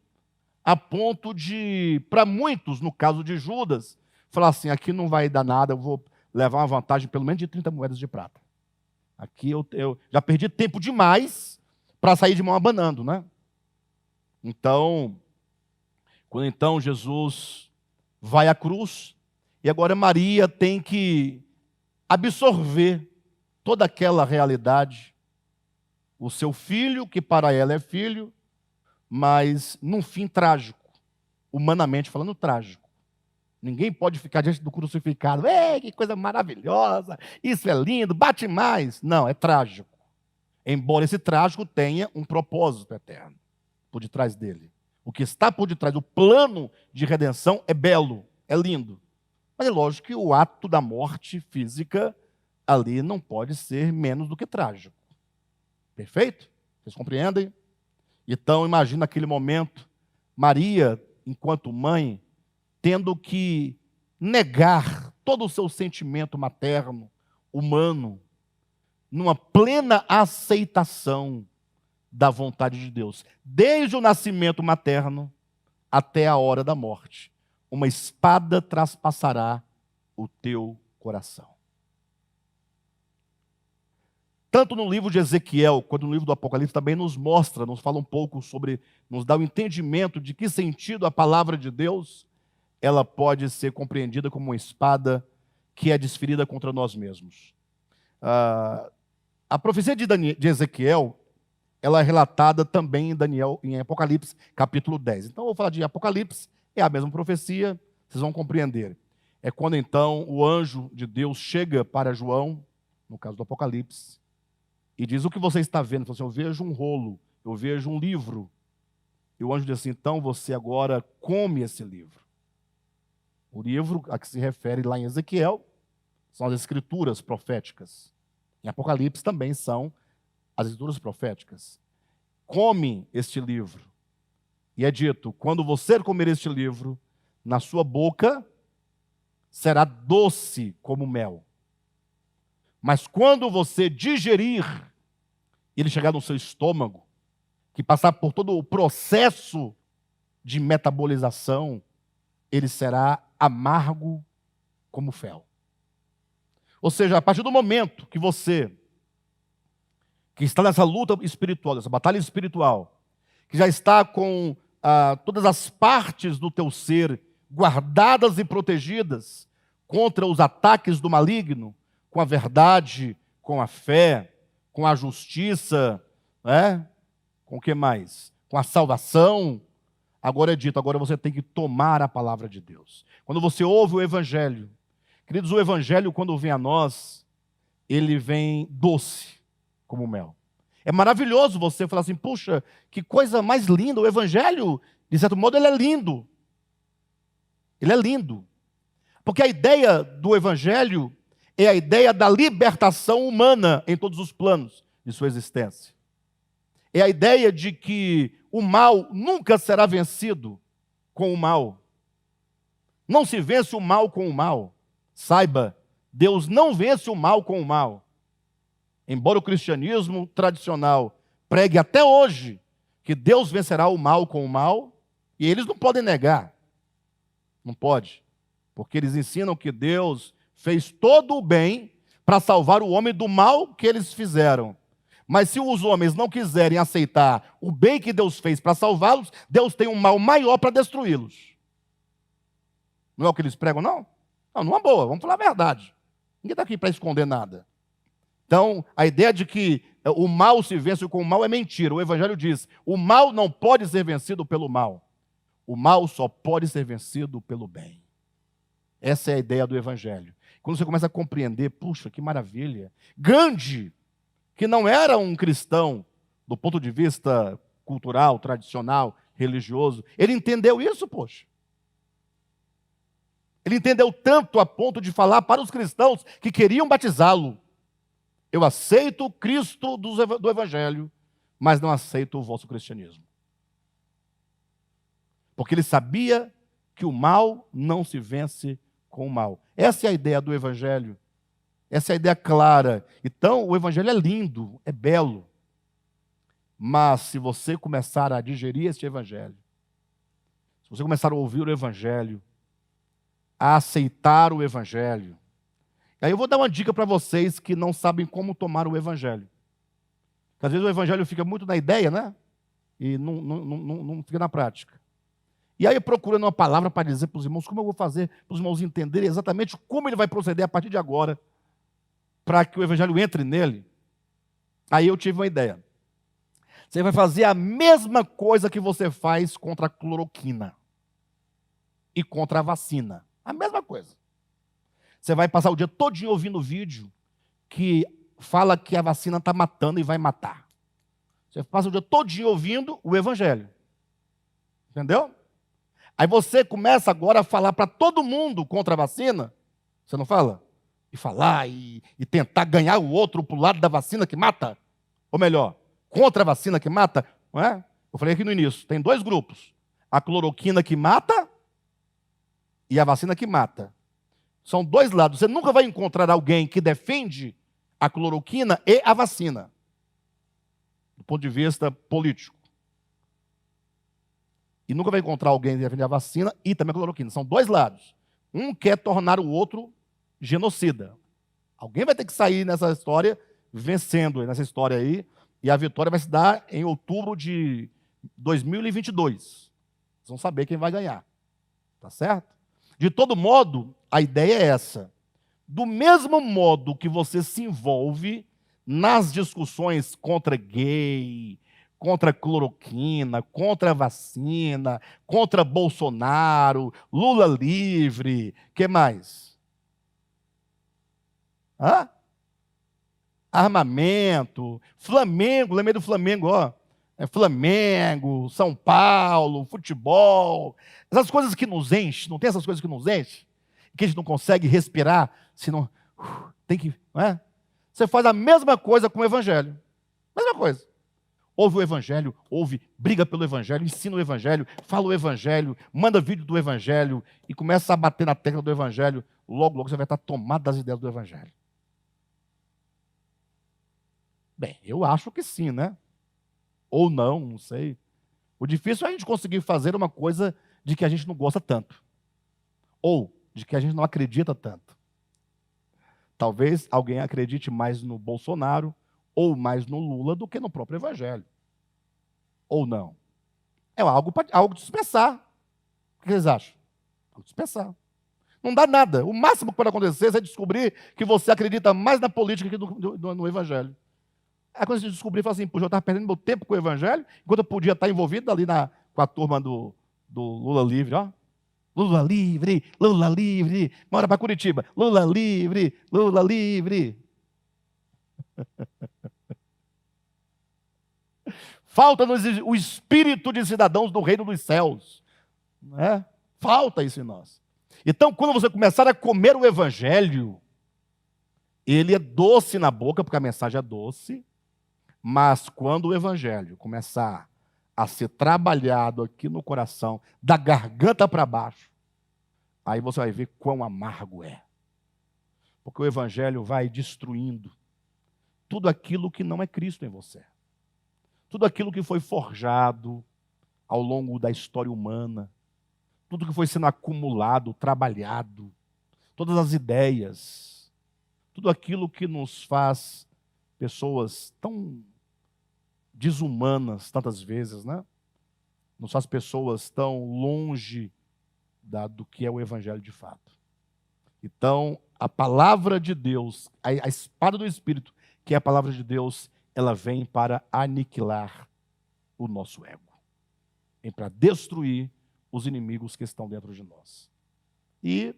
a ponto de, para muitos, no caso de Judas, falar assim: aqui não vai dar nada, eu vou levar uma vantagem pelo menos de 30 moedas de prata. Aqui eu já perdi tempo demais para sair de mão abanando, né? Então, quando então Jesus vai à cruz, e agora Maria tem que absorver toda aquela realidade. O seu filho, que para ela é filho, mas num fim trágico, humanamente falando, trágico. Ninguém pode ficar diante do crucificado. Ei, que coisa maravilhosa, isso é lindo, bate mais. Não, é trágico. Embora esse trágico tenha um propósito eterno por detrás dele. O que está por detrás, o plano de redenção é belo, é lindo. Mas é lógico que o ato da morte física ali não pode ser menos do que trágico. Perfeito? Vocês compreendem? Então, imagina aquele momento, Maria, enquanto mãe, tendo que negar todo o seu sentimento materno, humano, numa plena aceitação da vontade de Deus, desde o nascimento materno até a hora da morte. Uma espada traspassará o teu coração. Tanto no livro de Ezequiel, quanto no livro do Apocalipse, também nos mostra, nos fala um pouco sobre, nos dá o entendimento de que sentido a palavra de Deus, ela pode ser compreendida como uma espada que é desferida contra nós mesmos. A profecia de Ezequiel, ela é relatada também em Apocalipse, capítulo 10. Então, eu vou falar de Apocalipse, é a mesma profecia, vocês vão compreender. É quando, então, o anjo de Deus chega para João, no caso do Apocalipse, e diz: o que você está vendo? Ele fala assim: eu vejo um rolo, eu vejo um livro. E o anjo diz assim: então você agora come esse livro. O livro a que se refere lá em Ezequiel são as escrituras proféticas. Em Apocalipse também são as escrituras proféticas. Come este livro. E é dito: quando você comer este livro, na sua boca será doce como mel. Mas quando você digerir, e ele chegar no seu estômago, que passar por todo o processo de metabolização, ele será amargo como fel. Ou seja, a partir do momento que você, que está nessa luta espiritual, nessa batalha espiritual, que já está com todas as partes do teu ser guardadas e protegidas contra os ataques do maligno, com a verdade, com a fé, com a justiça, né? Com o que mais? Com a salvação. Agora é dito, agora você tem que tomar a palavra de Deus. Quando você ouve o Evangelho, queridos, o Evangelho, quando vem a nós, ele vem doce como mel. É maravilhoso você falar assim: puxa, que coisa mais linda, o Evangelho, de certo modo, ele é lindo. Ele é lindo. Porque a ideia do Evangelho é a ideia da libertação humana em todos os planos de sua existência. É a ideia de que o mal nunca será vencido com o mal. Não se vence o mal com o mal. Saiba, Deus não vence o mal com o mal. Embora o cristianismo tradicional pregue até hoje que Deus vencerá o mal com o mal, e eles não podem negar. Não pode. Porque eles ensinam que Deus fez todo o bem para salvar o homem do mal que eles fizeram. Mas se os homens não quiserem aceitar o bem que Deus fez para salvá-los, Deus tem um mal maior para destruí-los. Não é o que eles pregam, não? Não, numa boa, vamos falar a verdade. Ninguém está aqui para esconder nada. Então, a ideia de que o mal se vence com o mal é mentira. O Evangelho diz: o mal não pode ser vencido pelo mal. O mal só pode ser vencido pelo bem. Essa é a ideia do Evangelho. Quando você começa a compreender, puxa, que maravilha. Gandhi, que não era um cristão do ponto de vista cultural, tradicional, religioso, ele entendeu isso, poxa. Ele entendeu tanto a ponto de falar para os cristãos que queriam batizá-lo: eu aceito o Cristo do Evangelho, mas não aceito o vosso cristianismo. Porque ele sabia que o mal não se vence com o mal. Essa é a ideia do Evangelho. Essa é a ideia clara. Então, o Evangelho é lindo, é belo. Mas se você começar a digerir este Evangelho, se você começar a ouvir o Evangelho, a aceitar o Evangelho, Aí eu vou dar uma dica para vocês que não sabem como tomar o evangelho. Porque às vezes o evangelho fica muito na ideia, né? E não fica na prática. E aí procurando uma palavra para dizer para os irmãos, como eu vou fazer para os irmãos entenderem exatamente como ele vai proceder a partir de agora, para que o evangelho entre nele. Aí eu tive uma ideia. Você vai fazer a mesma coisa que você faz contra a cloroquina e contra a vacina. A mesma coisa. Você vai passar o dia todinho ouvindo vídeo que fala que a vacina está matando e vai matar. Você passa o dia todinho ouvindo o evangelho. Entendeu? Aí você começa agora a falar para todo mundo contra a vacina. Você não fala? E falar e tentar ganhar o outro para o lado da vacina que mata. Ou melhor, contra a vacina que mata. Não é? Eu falei aqui no início, tem dois grupos. A cloroquina que mata e a vacina que mata. São dois lados. Você nunca vai encontrar alguém que defende a cloroquina e a vacina. Do ponto de vista político. E nunca vai encontrar alguém que defende a vacina e também a cloroquina. São dois lados. Um quer tornar o outro genocida. Alguém vai ter que sair nessa história, vencendo nessa história aí, e a vitória vai se dar em outubro de 2022. Vocês vão saber quem vai ganhar. Tá certo? De todo modo, a ideia é essa. Do mesmo modo que você se envolve nas discussões contra gay, contra cloroquina, contra vacina, contra Bolsonaro, Lula livre, que mais? Hã? Armamento, Flamengo, lembrei do Flamengo, ó. Flamengo, São Paulo, futebol, essas coisas que nos enchem, não tem essas coisas que nos enchem? Que a gente não consegue respirar, senão tem que, não é? Você faz a mesma coisa com o evangelho. Mesma coisa. Ouve o evangelho, briga pelo evangelho, ensina o evangelho, fala o evangelho, manda vídeo do evangelho e começa a bater na tecla do evangelho. Logo, logo você vai estar tomado das ideias do evangelho. Bem, eu acho que sim, né? Ou não sei. O difícil é a gente conseguir fazer uma coisa de que a gente não gosta tanto. Ou de que a gente não acredita tanto. Talvez alguém acredite mais no Bolsonaro ou mais no Lula do que no próprio evangelho. Ou não. É algo de se pensar. O que vocês acham? Algo de se pensar. Não dá nada. O máximo que pode acontecer é descobrir que você acredita mais na política que no evangelho. Aí quando você descobrir, fala assim, puxa, eu estava perdendo meu tempo com o evangelho, enquanto eu podia estar envolvido ali com a turma do Lula livre, ó. Lula livre, Lula livre, mora para Curitiba, Lula livre, Lula livre. Falta-nos o espírito de cidadãos do reino dos céus. Não é? Falta isso em nós. Então, quando você começar a comer o evangelho, ele é doce na boca, porque a mensagem é doce, mas quando o evangelho começar a ser trabalhado aqui no coração, da garganta para baixo, aí você vai ver quão amargo é. Porque o evangelho vai destruindo tudo aquilo que não é Cristo em você. Tudo aquilo que foi forjado ao longo da história humana. Tudo que foi sendo acumulado, trabalhado. Todas as ideias. Tudo aquilo que nos faz pessoas tão desumanas, tantas vezes, né? Nos faz pessoas tão longe do que é o evangelho de fato. Então, a palavra de Deus, a espada do Espírito, que é a palavra de Deus, ela vem para aniquilar o nosso ego. Vem para destruir os inimigos que estão dentro de nós. E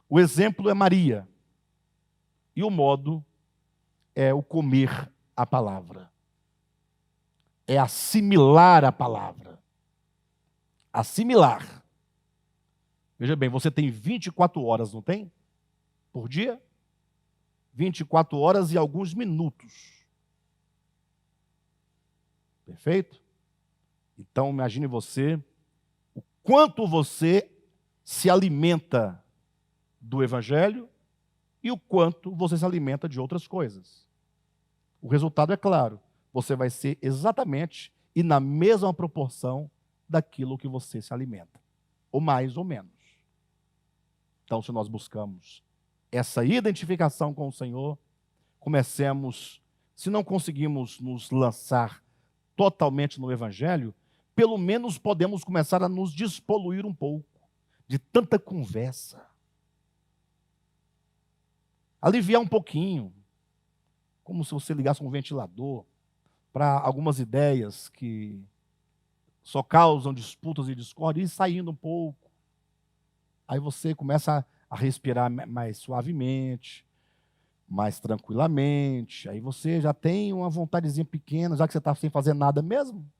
o exemplo é Maria. E o modo é o comer a palavra. É assimilar a palavra. Assimilar. Veja bem, você tem 24 horas, não tem? Por dia? 24 horas e alguns minutos. Perfeito? Então, imagine você, o quanto você se alimenta do evangelho e o quanto você se alimenta de outras coisas. O resultado é claro. Você vai ser exatamente e na mesma proporção daquilo que você se alimenta. Ou mais ou menos. Então, se nós buscamos essa identificação com o Senhor, comecemos, se não conseguimos nos lançar totalmente no Evangelho, pelo menos podemos começar a nos despoluir um pouco de tanta conversa. Aliviar um pouquinho, como se você ligasse um ventilador para algumas ideias que só causam disputas e discórdia, e saindo um pouco. Aí você começa a respirar mais suavemente, mais tranquilamente. Aí você já tem uma vontadezinha pequena, já que você está sem fazer nada mesmo.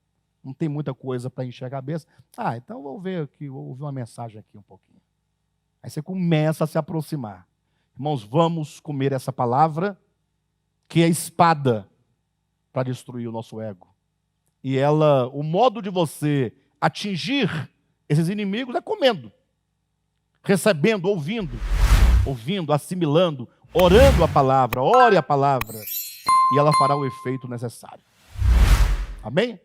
Não tem muita coisa para encher a cabeça. Então vou ver aqui, vou ouvir uma mensagem aqui um pouquinho. Aí você começa a se aproximar. Irmãos, vamos comer essa palavra, que é espada para destruir o nosso ego. E o modo de você atingir esses inimigos é comendo, recebendo, ouvindo, assimilando, orando a palavra, ore a palavra, e ela fará o efeito necessário. Amém?